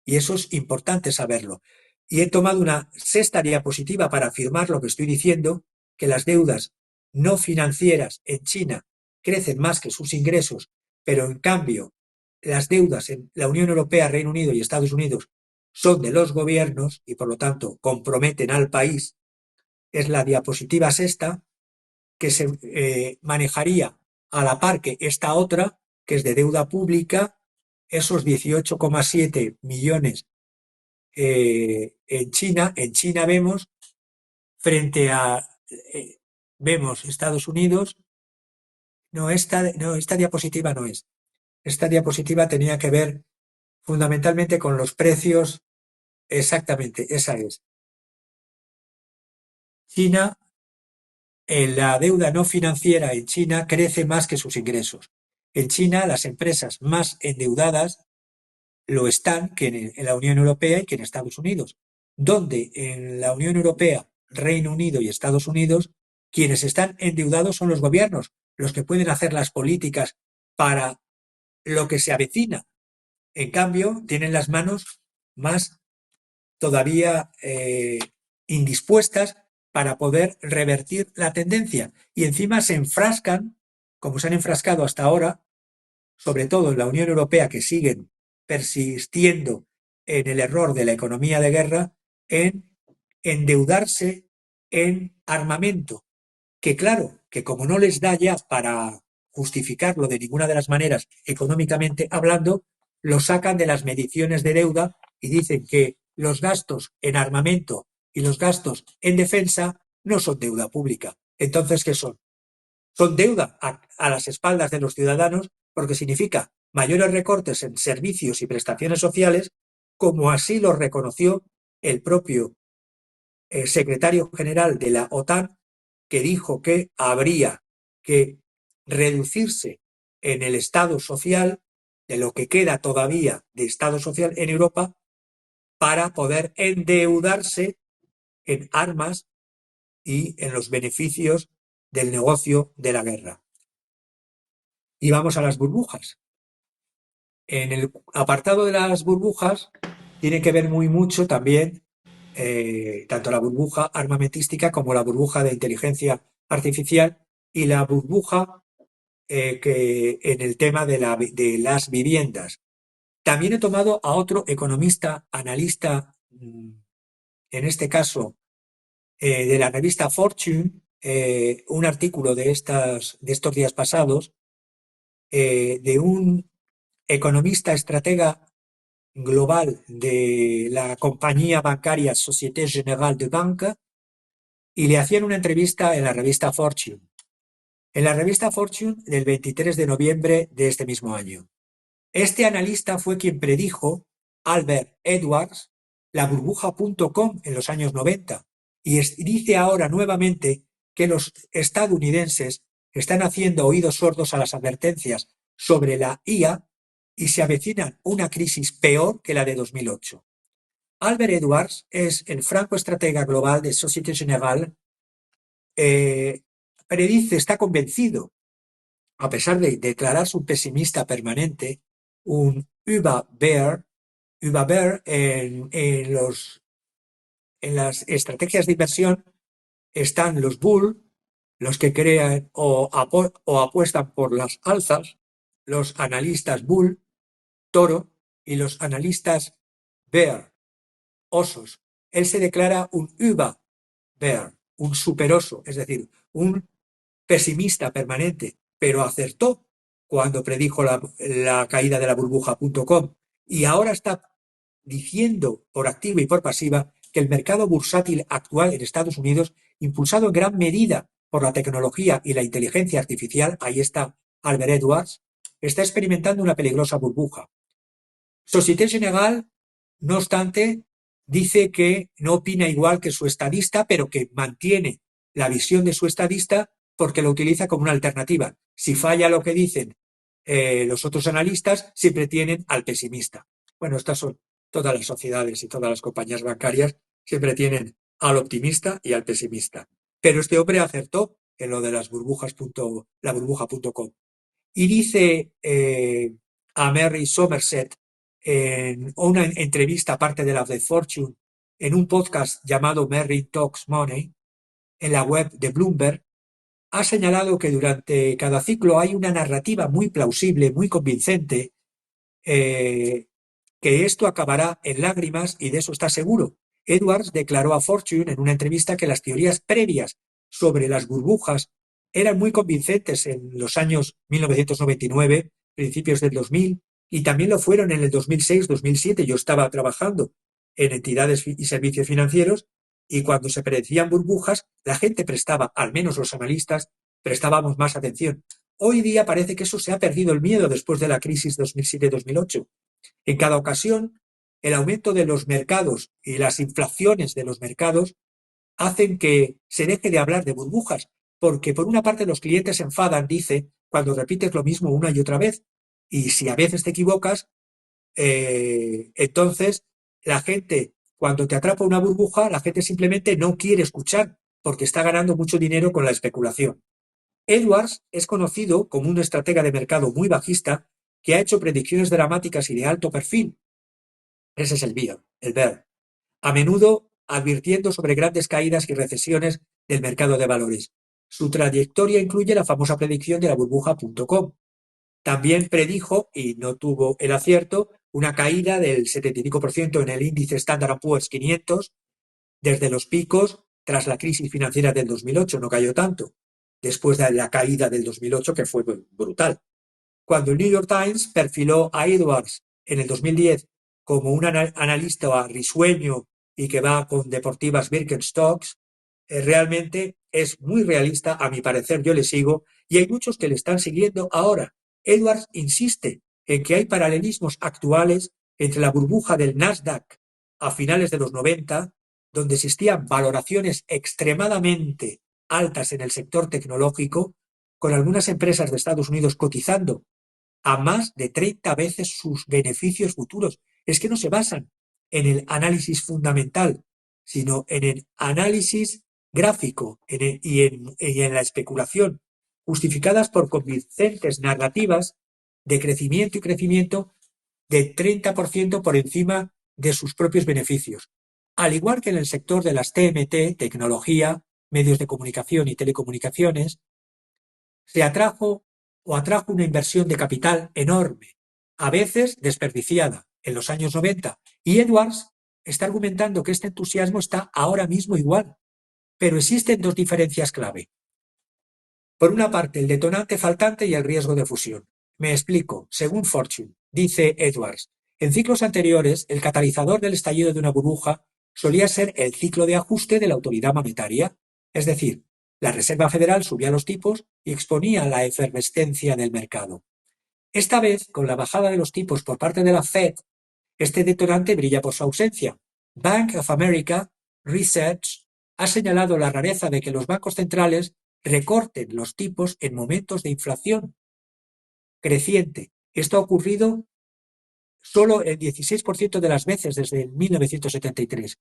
Y eso es importante saberlo. Y he tomado una sexta diapositiva para afirmar lo que estoy diciendo, que las deudas no financieras en China crecen más que sus ingresos, pero en cambio las deudas en la Unión Europea, Reino Unido y Estados Unidos son de los gobiernos y por lo tanto comprometen al país. Es la diapositiva sexta que se manejaría a la par que esta otra, que es de deuda pública, esos 18,7 millones en China. En China vemos, frente a, vemos Estados Unidos, no, esta diapositiva no es. Esta diapositiva tenía que ver fundamentalmente con los precios, exactamente, esa es. China, la deuda no financiera en China crece más que sus ingresos. En China, las empresas más endeudadas lo están que en la Unión Europea y que en Estados Unidos, donde en la Unión Europea, Reino Unido y Estados Unidos, quienes están endeudados son los gobiernos, los que pueden hacer las políticas para lo que se avecina. En cambio, tienen las manos más todavía indispuestas para poder revertir la tendencia y encima se enfrascan, como se han enfrascado hasta ahora, sobre todo en la Unión Europea, que siguen persistiendo en el error de la economía de guerra, en endeudarse en armamento, que claro, que como no les da ya para justificarlo de ninguna de las maneras económicamente hablando, lo sacan de las mediciones de deuda y dicen que los gastos en armamento y los gastos en defensa no son deuda pública. Entonces, ¿qué son? Son deuda a las espaldas de los ciudadanos porque significa mayores recortes en servicios y prestaciones sociales, como así lo reconoció el propio secretario general de la OTAN, que dijo que habría que reducirse en el Estado social, de lo que queda todavía de Estado social en Europa, para poder endeudarse en armas y en los beneficios del negocio de la guerra. Y vamos a las burbujas. En el apartado de las burbujas tiene que ver muy mucho también tanto la burbuja armamentística como la burbuja de inteligencia artificial y la burbuja que en el tema de las viviendas. También he tomado a otro economista, analista, en este caso de la revista Fortune, un artículo de estos días pasados, de un economista estratega global de la compañía bancaria Société Générale de Banque, y le hacían una entrevista en la revista Fortune. En la revista Fortune del 23 de noviembre de este mismo año. Este analista fue quien predijo, Albert Edwards, la burbuja.com en los años 90 y dice ahora nuevamente que los estadounidenses están haciendo oídos sordos a las advertencias sobre la IA y se avecina una crisis peor que la de 2008. Albert Edwards es el francoestratega global de Société Générale. Predice, está convencido, a pesar de declararse un pesimista permanente, un Überbear en las estrategias de inversión están los bull, los que crean o apuestan por las alzas, los analistas bull, toro, y los analistas bear, osos. Él se declara un Überbear, un superoso, es decir, un pesimista permanente, pero acertó cuando predijo la caída de la burbuja.com y ahora está diciendo por activa y por pasiva que el mercado bursátil actual en Estados Unidos, impulsado en gran medida por la tecnología y la inteligencia artificial, ahí está Albert Edwards, está experimentando una peligrosa burbuja. Société Générale, no obstante, dice que no opina igual que su estadista, pero que mantiene la visión de su estadista porque lo utiliza como una alternativa. Si falla lo que dicen los otros analistas, siempre tienen al pesimista. Bueno, estas son todas las sociedades y todas las compañías bancarias, siempre tienen al optimista y al pesimista. Pero este hombre acertó en lo de las burbujas, la burbuja.com. Y dice a Mary Somerset en una entrevista, aparte de la de Fortune, en un podcast llamado Mary Talks Money, en la web de Bloomberg, ha señalado que durante cada ciclo hay una narrativa muy plausible, muy convincente, que esto acabará en lágrimas y de eso está seguro. Edwards declaró a Fortune en una entrevista que las teorías previas sobre las burbujas eran muy convincentes en los años 1999, principios del 2000, y también lo fueron en el 2006-2007. Yo estaba trabajando en entidades y servicios financieros y cuando se predecían burbujas, la gente prestaba, al menos los analistas, prestábamos más atención. Hoy día parece que eso se ha perdido el miedo después de la crisis 2007-2008. En cada ocasión, el aumento de los mercados y las inflaciones de los mercados hacen que se deje de hablar de burbujas, porque por una parte los clientes se enfadan, dice, cuando repites lo mismo una y otra vez. Y si a veces te equivocas, entonces la gente, cuando te atrapa una burbuja, la gente simplemente no quiere escuchar, porque está ganando mucho dinero con la especulación. Edwards es conocido como un estratega de mercado muy bajista que ha hecho predicciones dramáticas y de alto perfil. Ese es el bear. A menudo advirtiendo sobre grandes caídas y recesiones del mercado de valores. Su trayectoria incluye la famosa predicción de la burbuja.com. también predijo, y no tuvo el acierto, una caída del 75% en el índice Standard Poor's 500 desde los picos tras la crisis financiera del 2008. No cayó tanto, después de la caída del 2008, que fue brutal. Cuando el New York Times perfiló a Edwards en el 2010 como un analista risueño y que va con deportivas Birkenstocks, realmente es muy realista, a mi parecer. Yo le sigo y hay muchos que le están siguiendo ahora. Edwards insiste en que hay paralelismos actuales entre la burbuja del Nasdaq a finales de los 90, donde existían valoraciones extremadamente altas en el sector tecnológico, con algunas empresas de Estados Unidos cotizando a más de 30 veces sus beneficios futuros. Es que no se basan en el análisis fundamental, sino en el análisis gráfico y en la especulación, justificadas por convincentes narrativas de crecimiento y crecimiento de 30% por encima de sus propios beneficios. Al igual que en el sector de las TMT, tecnología, medios de comunicación y telecomunicaciones, se atrajo una inversión de capital enorme, a veces desperdiciada, en los años 90. Y Edwards está argumentando que este entusiasmo está ahora mismo igual. Pero existen dos diferencias clave. Por una parte, el detonante faltante y el riesgo de fusión. Me explico. Según Fortune, dice Edwards, en ciclos anteriores, el catalizador del estallido de una burbuja solía ser el ciclo de ajuste de la autoridad monetaria. Es decir, la Reserva Federal subía los tipos y exponía la efervescencia del mercado. Esta vez, con la bajada de los tipos por parte de la Fed, este detonante brilla por su ausencia. Bank of America Research ha señalado la rareza de que los bancos centrales recorten los tipos en momentos de inflación creciente. Esto ha ocurrido solo el 16% de las veces desde 1973.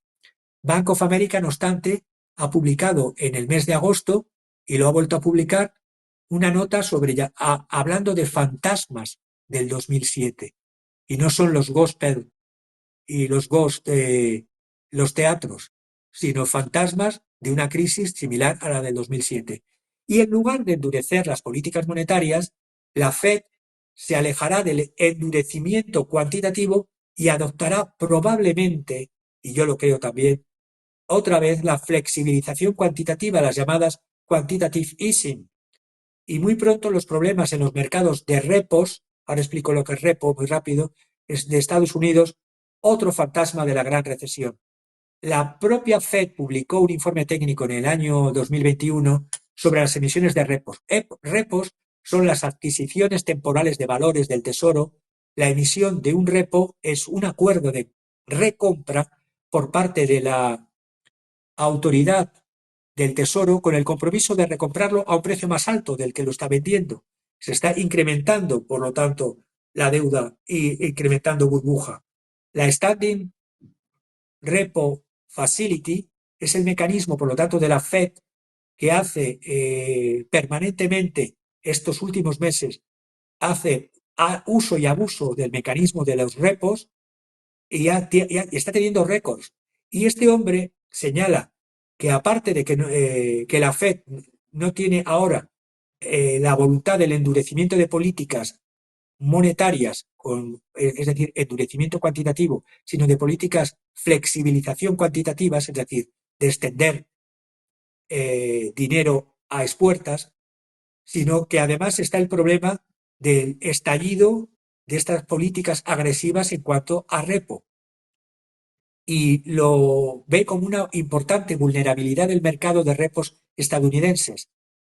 Bank of America, no obstante, ha publicado en el mes de agosto, y lo ha vuelto a publicar, una nota hablando de fantasmas del 2007. Y no son los gospel y los teatros, sino fantasmas de una crisis similar a la del 2007. Y en lugar de endurecer las políticas monetarias, la Fed se alejará del endurecimiento cuantitativo y adoptará probablemente, y yo lo creo también, otra vez la flexibilización cuantitativa, las llamadas quantitative easing. Y muy pronto los problemas en los mercados de repos, ahora explico lo que es repo muy rápido, es de Estados Unidos, otro fantasma de la gran recesión. La propia Fed publicó un informe técnico en el año 2021 sobre las emisiones de repos. Repos son las adquisiciones temporales de valores del tesoro. La emisión de un repo es un acuerdo de recompra por parte de la autoridad del tesoro con el compromiso de recomprarlo a un precio más alto del que lo está vendiendo. Se está incrementando, por lo tanto, la deuda y incrementando burbuja. La Standing Repo Facility es el mecanismo, por lo tanto, de la Fed que hace permanentemente estos últimos meses, hace uso y abuso del mecanismo de los repos y está teniendo récords. Y este hombre señala que aparte de que la Fed no tiene ahora la voluntad del endurecimiento de políticas monetarias, es decir, endurecimiento cuantitativo, sino de políticas flexibilización cuantitativas, es decir, de extender dinero a expuertas, sino que además está el problema del estallido de estas políticas agresivas en cuanto a repo. Y lo ve como una importante vulnerabilidad del mercado de repos estadounidenses.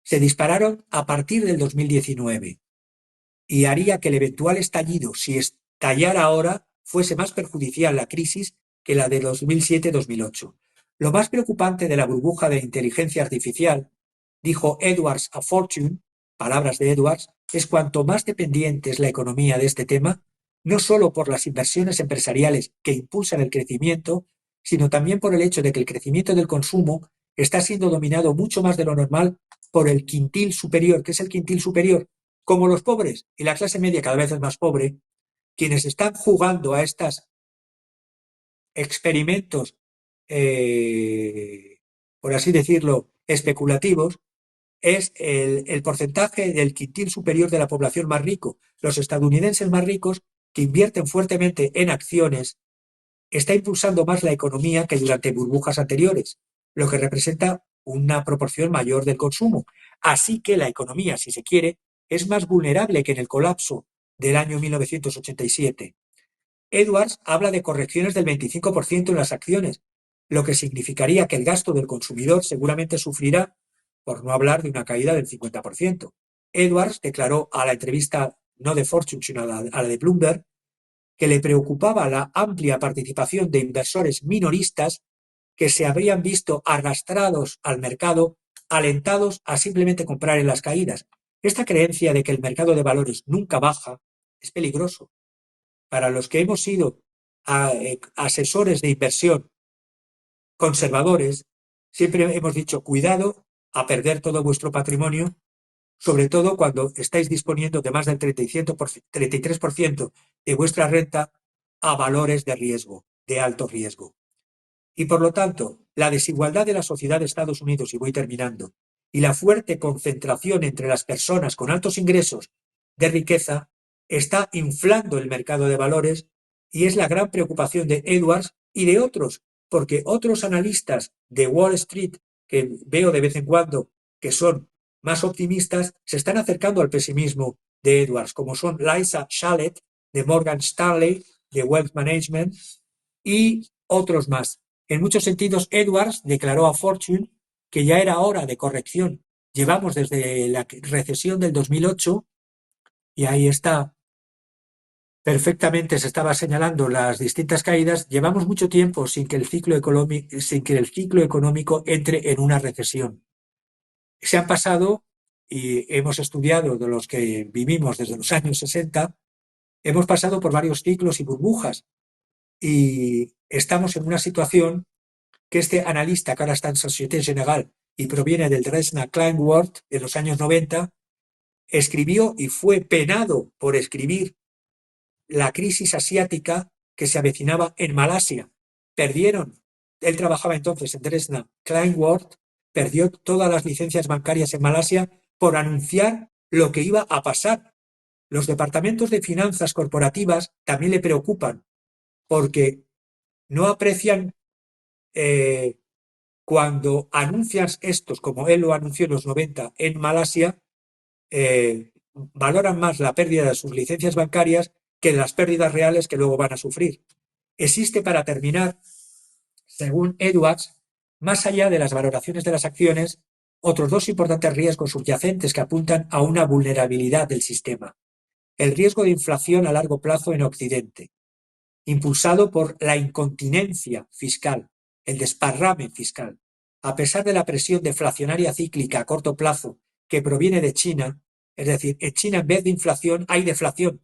Se dispararon a partir del 2019 y haría que el eventual estallido, si estallara ahora, fuese más perjudicial la crisis que la de 2007-2008. Lo más preocupante de la burbuja de inteligencia artificial, dijo Edwards a Fortune, palabras de Edwards, es cuanto más dependiente es la economía de este tema, no solo por las inversiones empresariales que impulsan el crecimiento, sino también por el hecho de que el crecimiento del consumo está siendo dominado mucho más de lo normal por el quintil superior. ¿Qué es el quintil superior? Como los pobres y la clase media cada vez es más pobre, quienes están jugando a estos experimentos, por así decirlo, especulativos, es el porcentaje del quintil superior de la población más rico. Los estadounidenses más ricos, que invierten fuertemente en acciones, está impulsando más la economía que durante burbujas anteriores, lo que representa una proporción mayor del consumo. Así que la economía, si se quiere, es más vulnerable que en el colapso del año 1987. Edwards habla de correcciones del 25% en las acciones, lo que significaría que el gasto del consumidor seguramente sufrirá, por no hablar de una caída del 50%. Edwards declaró a la entrevista no de Fortune, sino a la de Bloomberg, que le preocupaba la amplia participación de inversores minoristas que se habrían visto arrastrados al mercado, alentados a simplemente comprar en las caídas. Esta creencia de que el mercado de valores nunca baja es peligroso. Para los que hemos sido asesores de inversión conservadores, siempre hemos dicho cuidado a perder todo vuestro patrimonio, sobre todo cuando estáis disponiendo de más del 33% de vuestra renta a valores de riesgo, de alto riesgo. Y por lo tanto, la desigualdad de la sociedad de Estados Unidos, y voy terminando, y la fuerte concentración entre las personas con altos ingresos de riqueza está inflando el mercado de valores y es la gran preocupación de Edwards y de otros, porque otros analistas de Wall Street que veo de vez en cuando que son más optimistas se están acercando al pesimismo de Edwards, como son Liza Shalett de Morgan Stanley, de Wealth Management y otros más. En muchos sentidos, Edwards declaró a Fortune que ya era hora de corrección. Llevamos desde la recesión del 2008 y ahí está perfectamente, se estaba señalando las distintas caídas. Llevamos mucho tiempo sin que el ciclo económico entre en una recesión. Se han pasado, y hemos estudiado de los que vivimos desde los años 60, hemos pasado por varios ciclos y burbujas y estamos en una situación que este analista que ahora está en Société Générale y proviene del Dresdner Kleinwort de los años 90, escribió y fue penado por escribir la crisis asiática que se avecinaba en Malasia. Él trabajaba entonces en Dresdner Kleinwort, perdió todas las licencias bancarias en Malasia por anunciar lo que iba a pasar. Los departamentos de finanzas corporativas también le preocupan porque no aprecian cuando anuncias estos, como él lo anunció en los 90 en Malasia, valoran más la pérdida de sus licencias bancarias que las pérdidas reales que luego van a sufrir. Existe, para terminar, según Edwards, más allá de las valoraciones de las acciones, otros dos importantes riesgos subyacentes que apuntan a una vulnerabilidad del sistema. El riesgo de inflación a largo plazo en Occidente, impulsado por la incontinencia fiscal, el desparrame fiscal. A pesar de la presión deflacionaria cíclica a corto plazo que proviene de China, es decir, en China en vez de inflación hay deflación.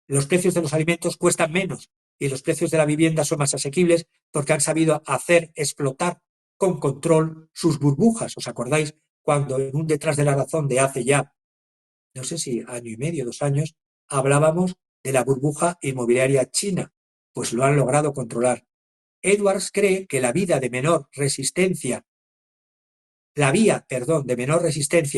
Los precios de los alimentos cuestan menos y los precios de la vivienda son más asequibles porque han sabido hacer explotar con control sus burbujas. ¿Os acordáis cuando en un Detrás de la Razón de hace ya, no sé si año y medio, 2 años, hablábamos de la burbuja inmobiliaria china? Pues lo han logrado controlar. Edwards cree que la vía de menor resistencia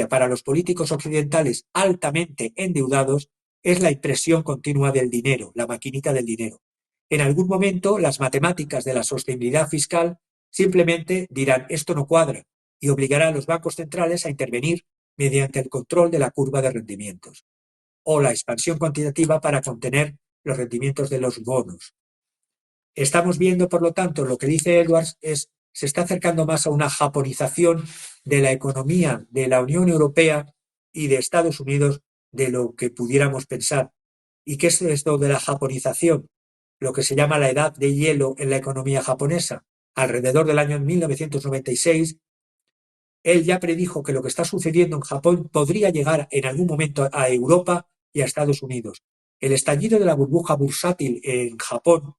para los políticos occidentales altamente endeudados es la impresión continua del dinero, la maquinita del dinero. En algún momento, las matemáticas de la sostenibilidad fiscal simplemente dirán esto no cuadra y obligará a los bancos centrales a intervenir mediante el control de la curva de rendimientos o la expansión cuantitativa para contener los rendimientos de los bonos. Estamos viendo, por lo tanto, lo que dice Edwards se está acercando más a una japonización de la economía de la Unión Europea y de Estados Unidos de lo que pudiéramos pensar. ¿Y qué es esto de la japonización? Lo que se llama la edad de hielo en la economía japonesa. Alrededor del año 1996, él ya predijo que lo que está sucediendo en Japón podría llegar en algún momento a Europa y a Estados Unidos. El estallido de la burbuja bursátil en Japón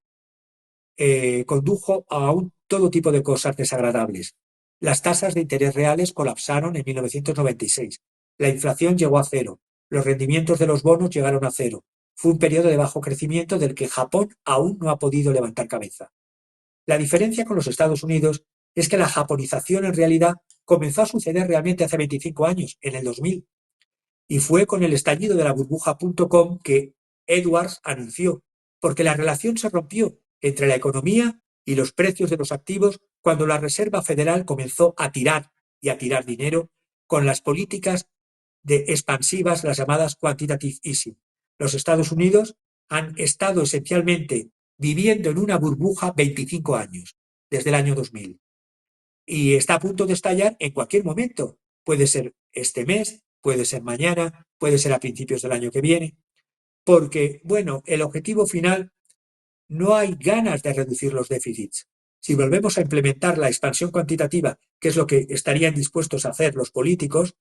condujo a todo tipo de cosas desagradables. Las tasas de interés reales colapsaron en 1996. La inflación llegó a cero. Los rendimientos de los bonos llegaron a cero. Fue un periodo de bajo crecimiento del que Japón aún no ha podido levantar cabeza. La diferencia con los Estados Unidos es que la japonización en realidad comenzó a suceder realmente hace 25 años, en el 2000, y fue con el estallido de la burbuja.com que Edwards anunció, porque la relación se rompió entre la economía y los precios de los activos cuando la Reserva Federal comenzó a tirar y a tirar dinero con las políticas de expansivas, las llamadas quantitative easing. Los Estados Unidos han estado esencialmente viviendo en una burbuja 25 años, desde el año 2000, y está a punto de estallar en cualquier momento. Puede ser este mes, puede ser mañana, puede ser a principios del año que viene, porque, bueno, el objetivo final, no hay ganas de reducir los déficits. Si volvemos a implementar la expansión cuantitativa, que es lo que estarían dispuestos a hacer los políticos,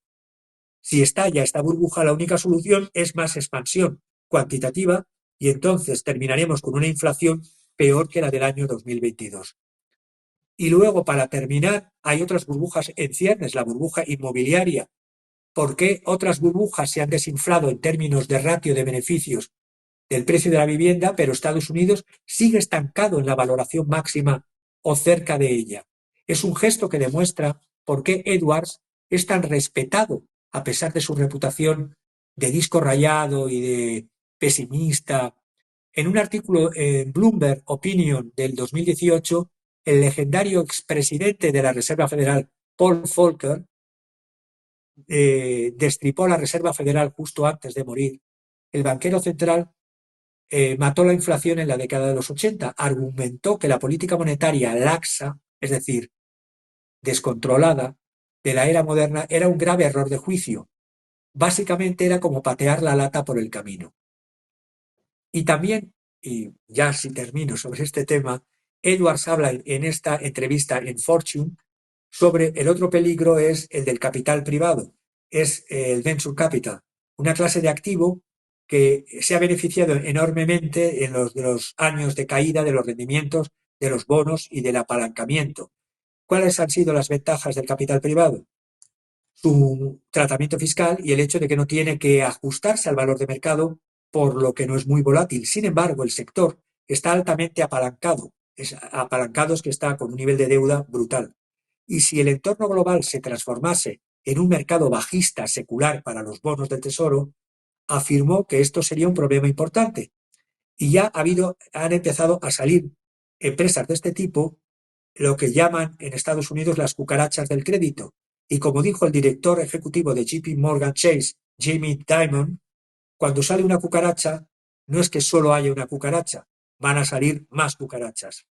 si estalla esta burbuja, la única solución es más expansión cuantitativa y entonces terminaremos con una inflación peor que la del año 2022. Y luego, para terminar, hay otras burbujas en ciernes, la burbuja inmobiliaria. ¿Por qué otras burbujas se han desinflado en términos de ratio de beneficios del precio de la vivienda, pero Estados Unidos sigue estancado en la valoración máxima o cerca de ella? Es un gesto que demuestra por qué Edwards es tan respetado, a pesar de su reputación de disco rayado y de pesimista. En un artículo en Bloomberg Opinion del 2018, el legendario expresidente de la Reserva Federal, Paul Volcker, destripó la Reserva Federal justo antes de morir. El banquero central mató la inflación en la década de los 80. Argumentó que la política monetaria laxa, es decir, descontrolada, de la era moderna era un grave error de juicio. Básicamente era como patear la lata por el camino. Y también, y ya si termino sobre este tema, Edwards habla en esta entrevista en Fortune sobre el otro peligro, es el del capital privado, es el venture capital, una clase de activo que se ha beneficiado enormemente en los años de caída de los rendimientos de los bonos y del apalancamiento. ¿Cuáles han sido las ventajas del capital privado? Su tratamiento fiscal y el hecho de que no tiene que ajustarse al valor de mercado, por lo que no es muy volátil. Sin embargo, el sector está altamente apalancado, es que está con un nivel de deuda brutal. Y si el entorno global se transformase en un mercado bajista secular para los bonos del Tesoro, afirmó que esto sería un problema importante. Y ya han empezado a salir empresas de este tipo, lo que llaman en Estados Unidos las cucarachas del crédito. Y como dijo el director ejecutivo de JP Morgan Chase, Jamie Dimon, cuando sale una cucaracha, no es que solo haya una cucaracha, van a salir más cucarachas.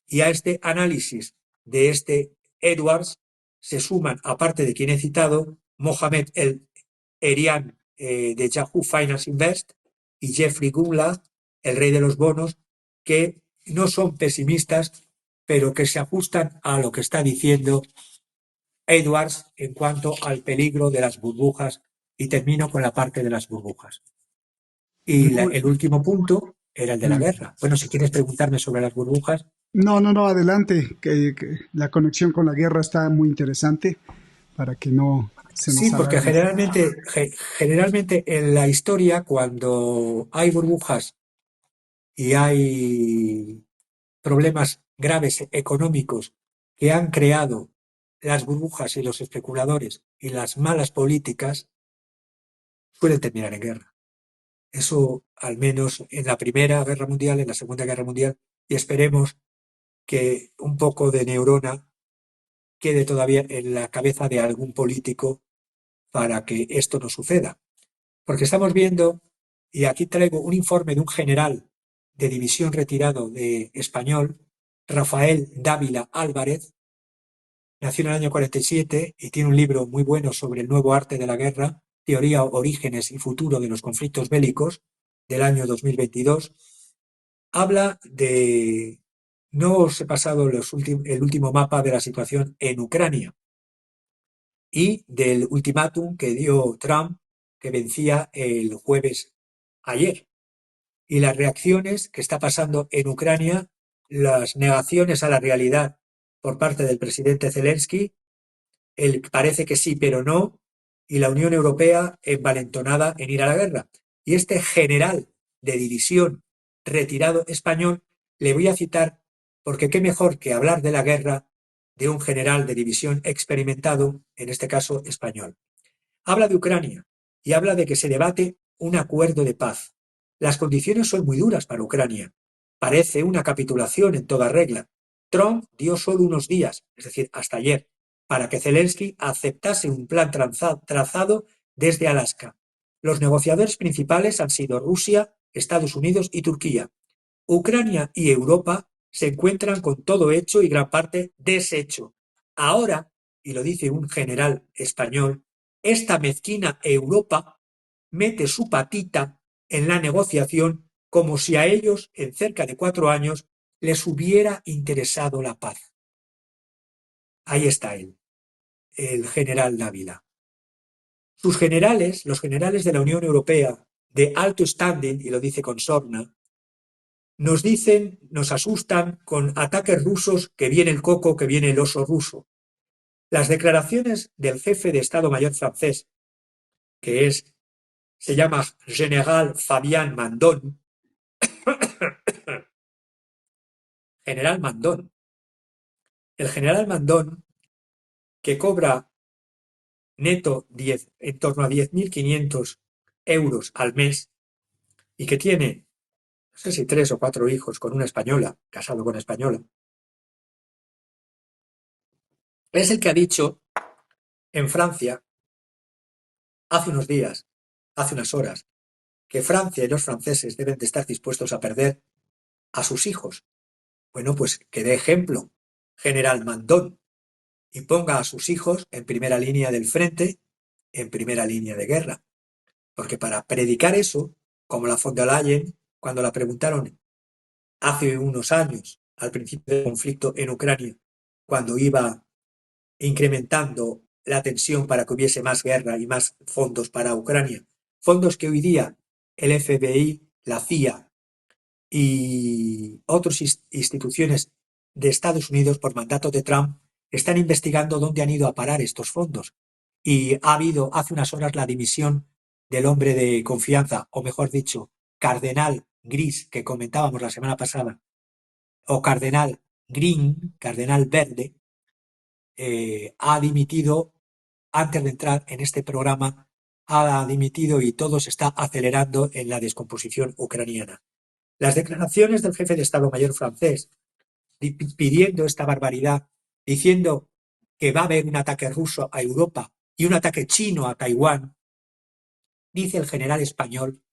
Y a este análisis de este Edwards se suman, aparte de quien he citado, Mohamed El-Erian de Yahoo Finance Invest y Jeffrey Gumlach, el rey de los bonos, que no son pesimistas, pero que se ajustan a lo que está diciendo Edwards en cuanto al peligro de las burbujas, y termino con la parte de las burbujas. Y Muy- el último punto era el de la mm. guerra. Bueno, si quieres preguntarme sobre las burbujas. No, adelante, que la conexión con la guerra está muy interesante para que no se Sí, nos porque alargue. generalmente en la historia, cuando hay burbujas y hay problemas graves económicos que han creado las burbujas y los especuladores y las malas políticas, suelen terminar en guerra. Eso al menos en la Primera Guerra Mundial, en la Segunda Guerra Mundial, y esperemos que un poco de neurona quede todavía en la cabeza de algún político para que esto no suceda. Porque estamos viendo, y aquí traigo un informe de un general de división retirado de español, Rafael Dávila Álvarez, nació en el año 47 y tiene un libro muy bueno sobre el nuevo arte de la guerra, teoría, orígenes y futuro de los conflictos bélicos, del año 2022. Habla de, no os he pasado el último mapa de la situación en Ucrania y del ultimátum que dio Trump, que vencía el jueves ayer, y las reacciones que está pasando en Ucrania, las negaciones a la realidad por parte del presidente Zelensky, el parece que sí, pero no, y la Unión Europea envalentonada en ir a la guerra. Y este general de división retirado español, le voy a citar, porque qué mejor que hablar de la guerra de un general de división experimentado, en este caso español. Habla de Ucrania y habla de que se debate un acuerdo de paz. Las condiciones son muy duras para Ucrania. Parece una capitulación en toda regla. Trump dio solo unos días, es decir, hasta ayer, para que Zelensky aceptase un plan trazado desde Alaska. Los negociadores principales han sido Rusia, Estados Unidos y Turquía. Ucrania y Europa se encuentran con todo hecho y gran parte deshecho. Ahora, y lo dice un general español, esta mezquina Europa mete su patita en la negociación como si a ellos, en cerca de 4 años, les hubiera interesado la paz. Ahí está él, el general Dávila. Sus generales, los generales de la Unión Europea, de alto standing, y lo dice con sorna, nos dicen, nos asustan con ataques rusos, que viene el coco, que viene el oso ruso. Las declaraciones del jefe de Estado Mayor francés, se llama General Fabian Mandon, General Mandon. El general Mandon, que cobra neto en torno a 10.500 euros al mes y que tiene, no sé si 3 o 4 hijos con una española, casado con española, es el que ha dicho en Francia, hace unos días, hace unas horas, que Francia y los franceses deben de estar dispuestos a perder a sus hijos. Bueno, pues que dé ejemplo, general Mandon, y ponga a sus hijos en primera línea del frente, en primera línea de guerra. Porque para predicar eso, como la von der Leyen, cuando la preguntaron hace unos años, al principio del conflicto en Ucrania, cuando iba incrementando la tensión para que hubiese más guerra y más fondos para Ucrania, fondos que hoy día el FBI, la CIA y otras instituciones de Estados Unidos por mandato de Trump están investigando dónde han ido a parar estos fondos. Y ha habido hace unas horas la dimisión del hombre de confianza, o mejor dicho, cardenal Gris, que comentábamos la semana pasada, o cardenal Green, cardenal verde, ha dimitido antes de entrar en este programa, ha dimitido y todo se está acelerando en la descomposición ucraniana. Las declaraciones del jefe de Estado Mayor francés pidiendo esta barbaridad, diciendo que va a haber un ataque ruso a Europa y un ataque chino a Taiwán, dice el general español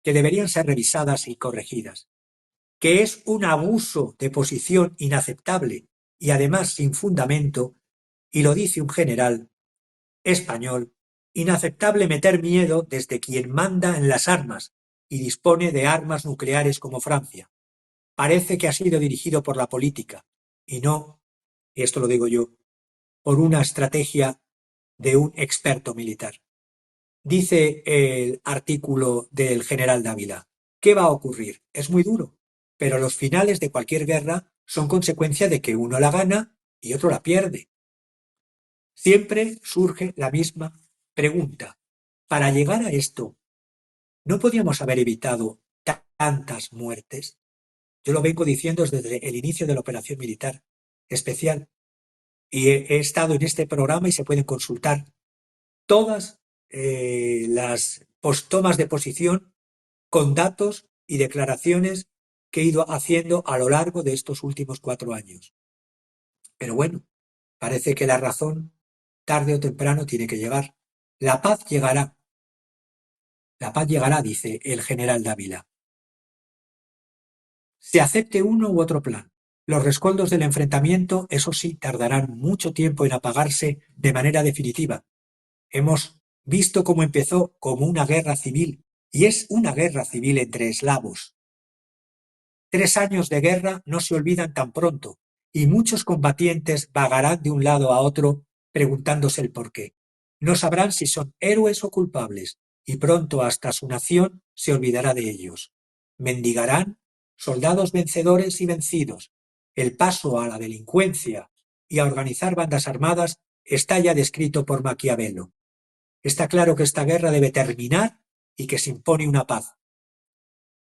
que deberían ser revisadas y corregidas, que es un abuso de posición inaceptable y además sin fundamento, y lo dice un general español, inaceptable meter miedo desde quien manda en las armas y dispone de armas nucleares como Francia. Parece que ha sido dirigido por la política y no, y esto lo digo yo, por una estrategia de un experto militar. Dice el artículo del general Dávila, ¿qué va a ocurrir? Es muy duro, pero los finales de cualquier guerra son consecuencia de que uno la gana y otro la pierde. Siempre surge la misma pregunta. Para llegar a esto, ¿no podíamos haber evitado tantas muertes? Yo lo vengo diciendo desde el inicio de la operación militar especial y he estado en este programa y se pueden consultar todas las tomas de posición con datos y declaraciones que he ido haciendo a lo largo de estos últimos 4 años. Pero bueno, parece que la razón tarde o temprano tiene que llegar. La paz llegará. La paz llegará, dice el general Dávila. Se acepte uno u otro plan. Los rescoldos del enfrentamiento, eso sí, tardarán mucho tiempo en apagarse de manera definitiva. Hemos visto cómo empezó como una guerra civil, y es una guerra civil entre eslavos. 3 años de guerra no se olvidan tan pronto, y muchos combatientes vagarán de un lado a otro preguntándose el porqué. No sabrán si son héroes o culpables, y pronto hasta su nación se olvidará de ellos. Mendigarán soldados vencedores y vencidos. El paso a la delincuencia y a organizar bandas armadas está ya descrito por Maquiavelo. Está claro que esta guerra debe terminar y que se impone una paz.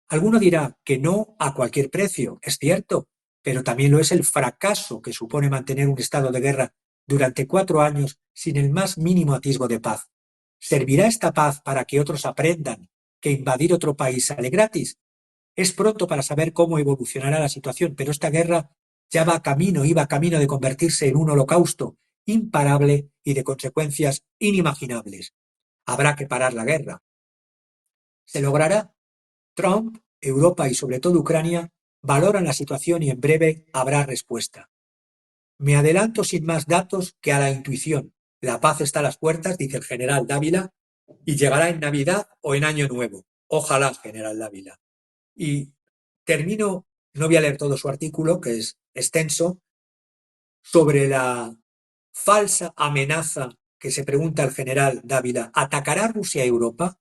Alguno dirá que no a cualquier precio, es cierto, pero también lo es el fracaso que supone mantener un estado de guerra durante 4 años sin el más mínimo atisbo de paz. ¿Servirá esta paz para que otros aprendan que invadir otro país sale gratis? Es pronto para saber cómo evolucionará la situación, pero esta guerra ya iba camino de convertirse en un holocausto imparable y de consecuencias inimaginables. Habrá que parar la guerra. ¿Se logrará? Trump, Europa y sobre todo Ucrania valoran la situación y en breve habrá respuesta. Me adelanto sin más datos que a la intuición. La paz está a las puertas, dice el general Dávila, y llegará en Navidad o en Año Nuevo. Ojalá, general Dávila. Y termino, no voy a leer todo su artículo, que es extenso, sobre la falsa amenaza que se pregunta el general Dávila, ¿atacará Rusia a Europa?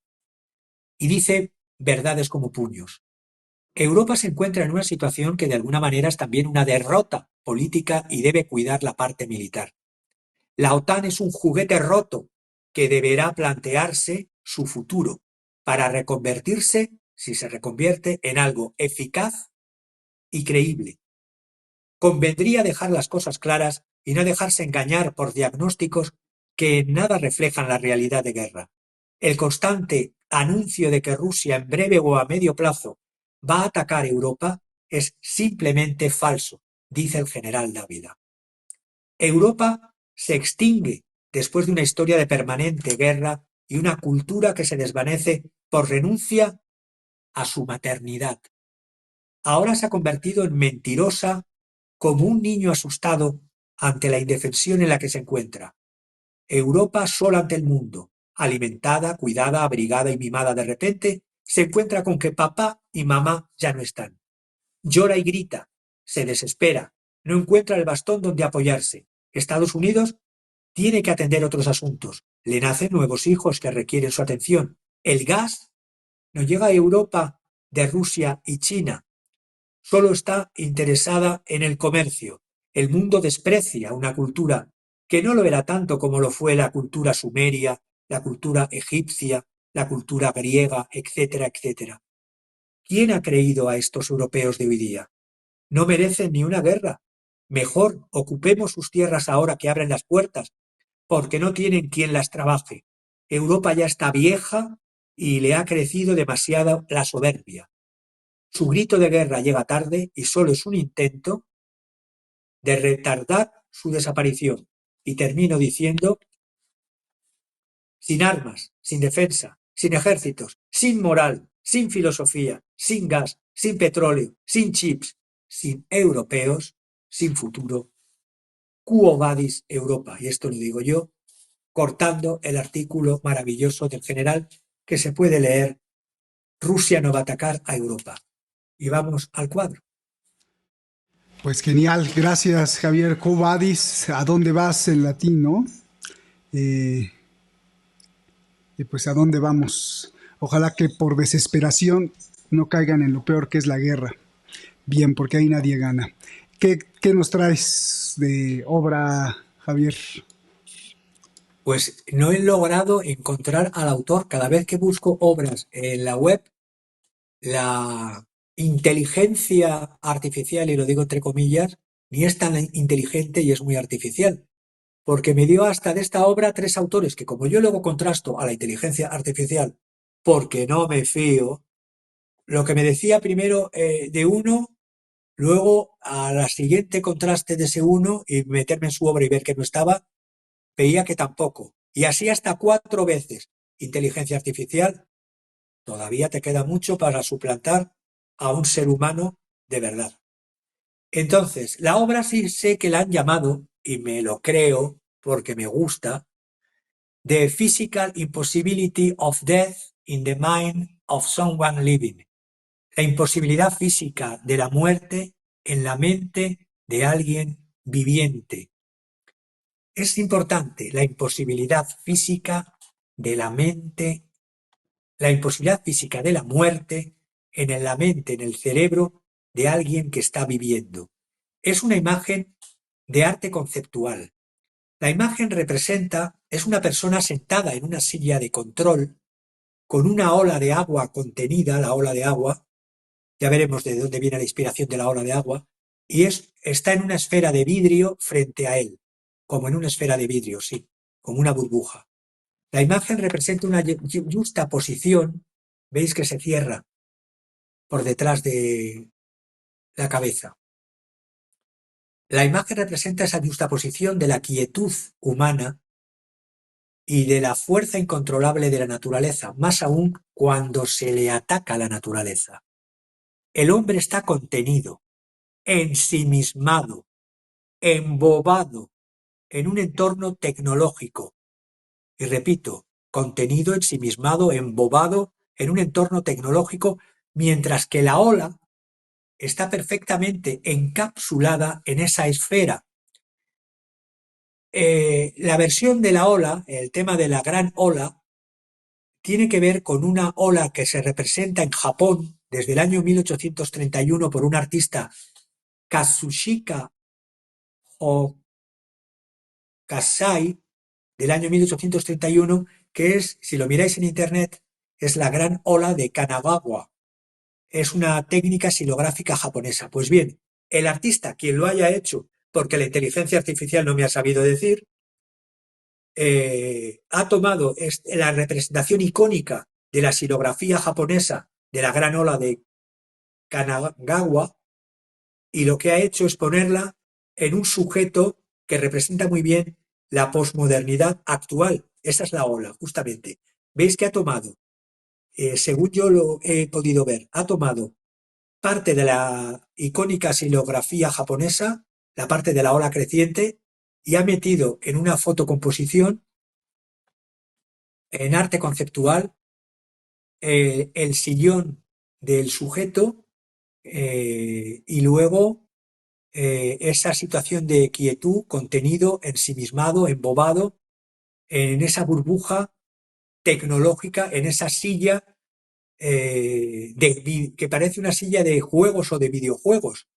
Y dice verdades como puños. Europa se encuentra en una situación que de alguna manera es también una derrota política y debe cuidar la parte militar. La OTAN es un juguete roto que deberá plantearse su futuro para reconvertirse, si se reconvierte, en algo eficaz y creíble. Convendría dejar las cosas claras y no dejarse engañar por diagnósticos que en nada reflejan la realidad de guerra. El constante anuncio de que Rusia en breve o a medio plazo va a atacar Europa es simplemente falso, dice el general Dávila. Europa se extingue después de una historia de permanente guerra y una cultura que se desvanece por renuncia a su maternidad. Ahora se ha convertido en mentirosa como un niño asustado ante la indefensión en la que se encuentra. Europa sola ante el mundo, alimentada, cuidada, abrigada y mimada de repente, se encuentra con que papá y mamá ya no están. Llora y grita, se desespera, no encuentra el bastón donde apoyarse. Estados Unidos tiene que atender otros asuntos. Le nacen nuevos hijos que requieren su atención. El gas no llega a Europa de Rusia y China. Solo está interesada en el comercio. El mundo desprecia una cultura que no lo era tanto como lo fue la cultura sumeria, la cultura egipcia, la cultura griega, etcétera, etcétera. ¿Quién ha creído a estos europeos de hoy día? No merecen ni una guerra. Mejor ocupemos sus tierras ahora que abren las puertas, porque no tienen quien las trabaje. Europa ya está vieja y le ha crecido demasiado la soberbia. Su grito de guerra llega tarde y solo es un intento de retardar su desaparición. Y termino diciendo, sin armas, sin defensa, sin ejércitos, sin moral, sin filosofía, sin gas, sin petróleo, sin chips, sin europeos, sin futuro. Quo vadis Europa, y esto lo digo yo, cortando el artículo maravilloso del general que se puede leer, Rusia no va a atacar a Europa. Y vamos al cuadro. Pues genial, gracias Javier. Quo vadis, ¿a dónde vas en latín, no? Eh, y pues a dónde vamos. Ojalá que por desesperación no caigan en lo peor que es la guerra. Bien, porque ahí nadie gana. ¿Qué nos traes de obra, Javier? Pues no he logrado encontrar al autor. Cada vez que busco obras en la web, la inteligencia artificial, y lo digo entre comillas, ni es tan inteligente y es muy artificial. Porque me dio hasta de esta obra 3 autores que, como yo luego contrasto a la inteligencia artificial, porque no me fío, lo que me decía primero de uno, luego a la siguiente contraste de ese uno y meterme en su obra y ver que no estaba, veía que tampoco. Y así hasta 4 veces. Inteligencia artificial, todavía te queda mucho para suplantar a un ser humano de verdad. Entonces, la obra sí sé que la han llamado, y me lo creo porque me gusta, The Physical Impossibility of Death in the Mind of Someone Living. La imposibilidad física de la muerte en la mente de alguien viviente. Es importante la imposibilidad física de la mente, la imposibilidad física de la muerte en la mente, en el cerebro de alguien que está viviendo. Es una imagen de arte conceptual. La imagen es una persona sentada en una silla de control con una ola de agua contenida, la ola de agua, ya veremos de dónde viene la inspiración de la ola de agua, y está en una esfera de vidrio frente a él, como en una esfera de vidrio, sí, como una burbuja. La imagen representa una justaposición, veis que se cierra por detrás de la cabeza. La imagen representa esa justaposición de la quietud humana y de la fuerza incontrolable de la naturaleza, más aún cuando se le ataca a la naturaleza. El hombre está contenido, ensimismado, embobado en un entorno tecnológico. Y repito, contenido, ensimismado, embobado en un entorno tecnológico, mientras que la ola está perfectamente encapsulada en esa esfera. La versión de la ola, el tema de la gran ola, tiene que ver con una ola que se representa en Japón desde el año 1831 por un artista, Kazushika Kasai, del año 1831, que es, si lo miráis en internet, es la gran ola de Kanagawa. Es una técnica silográfica japonesa. Pues bien, el artista, quien lo haya hecho, porque la inteligencia artificial no me ha sabido decir, ha tomado la representación icónica de la silografía japonesa de la gran ola de Kanagawa y lo que ha hecho es ponerla en un sujeto que representa muy bien la posmodernidad actual. Esa es la ola, justamente. ¿Veis que ha tomado, según yo lo he podido ver, ha tomado parte de la icónica silografía japonesa, la parte de la ola creciente, y ha metido en una fotocomposición, en arte conceptual, el sillón del sujeto y luego esa situación de quietud, contenido, ensimismado, embobado en esa burbuja tecnológica, en esa silla que parece una silla de juegos o de videojuegos.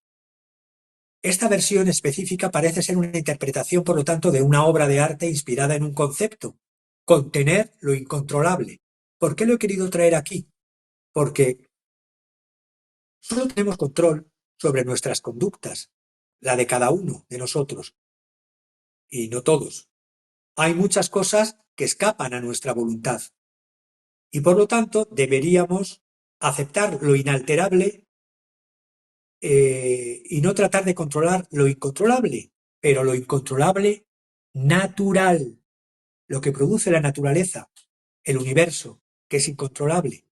Esta versión específica parece ser una interpretación, por lo tanto, de una obra de arte inspirada en un concepto, contener lo incontrolable. ¿Por qué lo he querido traer aquí? Porque solo tenemos control sobre nuestras conductas, la de cada uno de nosotros, y no todos. Hay muchas cosas que escapan a nuestra voluntad y por lo tanto deberíamos aceptar lo inalterable y no tratar de controlar lo incontrolable, pero lo incontrolable natural, lo que produce la naturaleza, el universo, que es incontrolable.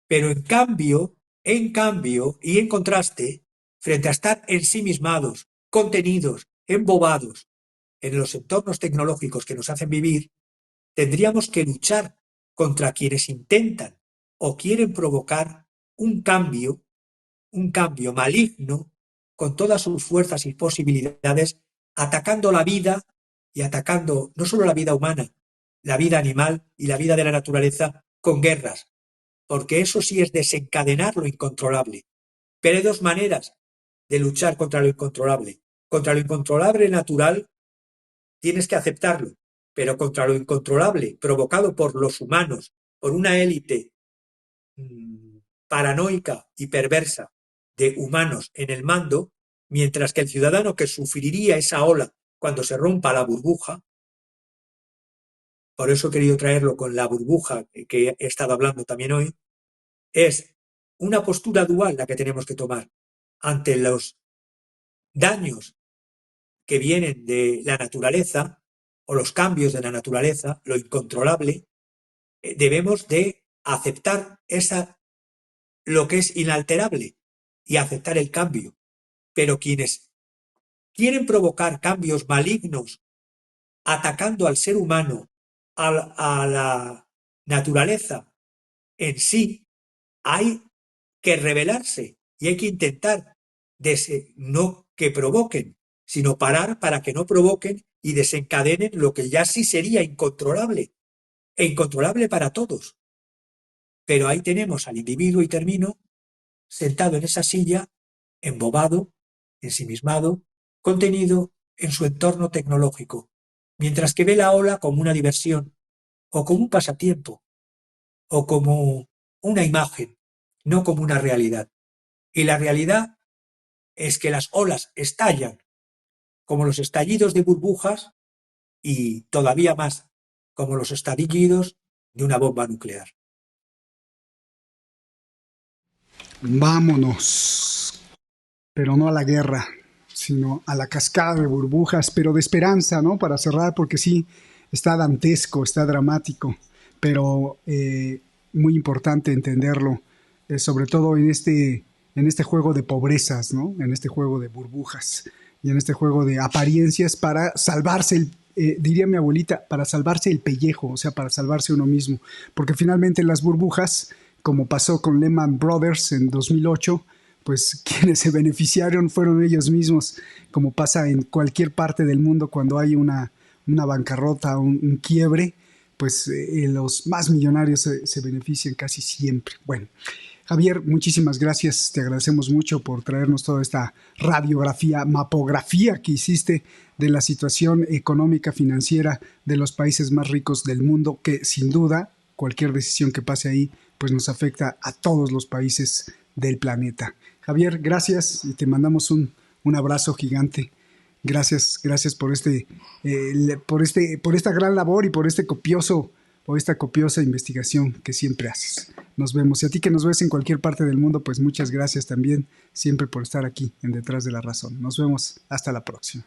Pero en cambio y en contraste, frente a estar ensimismados, contenidos, embobados en los entornos tecnológicos que nos hacen vivir, tendríamos que luchar contra quienes intentan o quieren provocar un cambio maligno con todas sus fuerzas y posibilidades, atacando la vida y atacando no solo la vida humana, la vida animal y la vida de la naturaleza con guerras, porque eso sí es desencadenar lo incontrolable. Pero hay dos maneras de luchar contra lo incontrolable. Contra lo incontrolable natural tienes que aceptarlo, pero contra lo incontrolable provocado por los humanos, por una élite paranoica y perversa de humanos en el mando, mientras que el ciudadano que sufriría esa ola cuando se rompa la burbuja, por eso he querido traerlo con la burbuja que he estado hablando también hoy, es una postura dual la que tenemos que tomar ante los daños que vienen de la naturaleza o los cambios de la naturaleza, lo incontrolable. Debemos de aceptar lo que es inalterable y aceptar el cambio. Pero quienes quieren provocar cambios malignos atacando al ser humano, a la naturaleza en sí, hay que rebelarse y hay que intentar no que provoquen, sino parar para que no provoquen y desencadenen lo que ya sí sería incontrolable e incontrolable para todos. Pero ahí tenemos al individuo, y termino, sentado en esa silla, embobado, ensimismado, contenido en su entorno tecnológico, mientras que ve la ola como una diversión, o como un pasatiempo, o como una imagen, no como una realidad. Y la realidad es que las olas estallan como los estallidos de burbujas y todavía más como los estallidos de una bomba nuclear. Vámonos, pero no a la guerra, sino a la cascada de burbujas, pero de esperanza, ¿no? Para cerrar, porque sí, está dantesco, está dramático, pero muy importante entenderlo, sobre todo en este juego de pobrezas, ¿no? En este juego de burbujas y en este juego de apariencias para salvarse diría mi abuelita, para salvarse el pellejo, o sea, para salvarse uno mismo, porque finalmente las burbujas, como pasó con Lehman Brothers en 2008, pues quienes se beneficiaron fueron ellos mismos, como pasa en cualquier parte del mundo cuando hay una bancarrota, un quiebre, pues los más millonarios se benefician casi siempre. Bueno, Javier, muchísimas gracias, te agradecemos mucho por traernos toda esta radiografía, mapografía que hiciste de la situación económica, financiera de los países más ricos del mundo, que sin duda cualquier decisión que pase ahí, pues nos afecta a todos los países del planeta. Javier, gracias y te mandamos un abrazo gigante. Gracias, gracias por esta gran labor y por esta copiosa investigación que siempre haces. Nos vemos. Y a ti que nos ves en cualquier parte del mundo, pues muchas gracias también, siempre por estar aquí en Detrás de la Razón. Nos vemos. Hasta la próxima.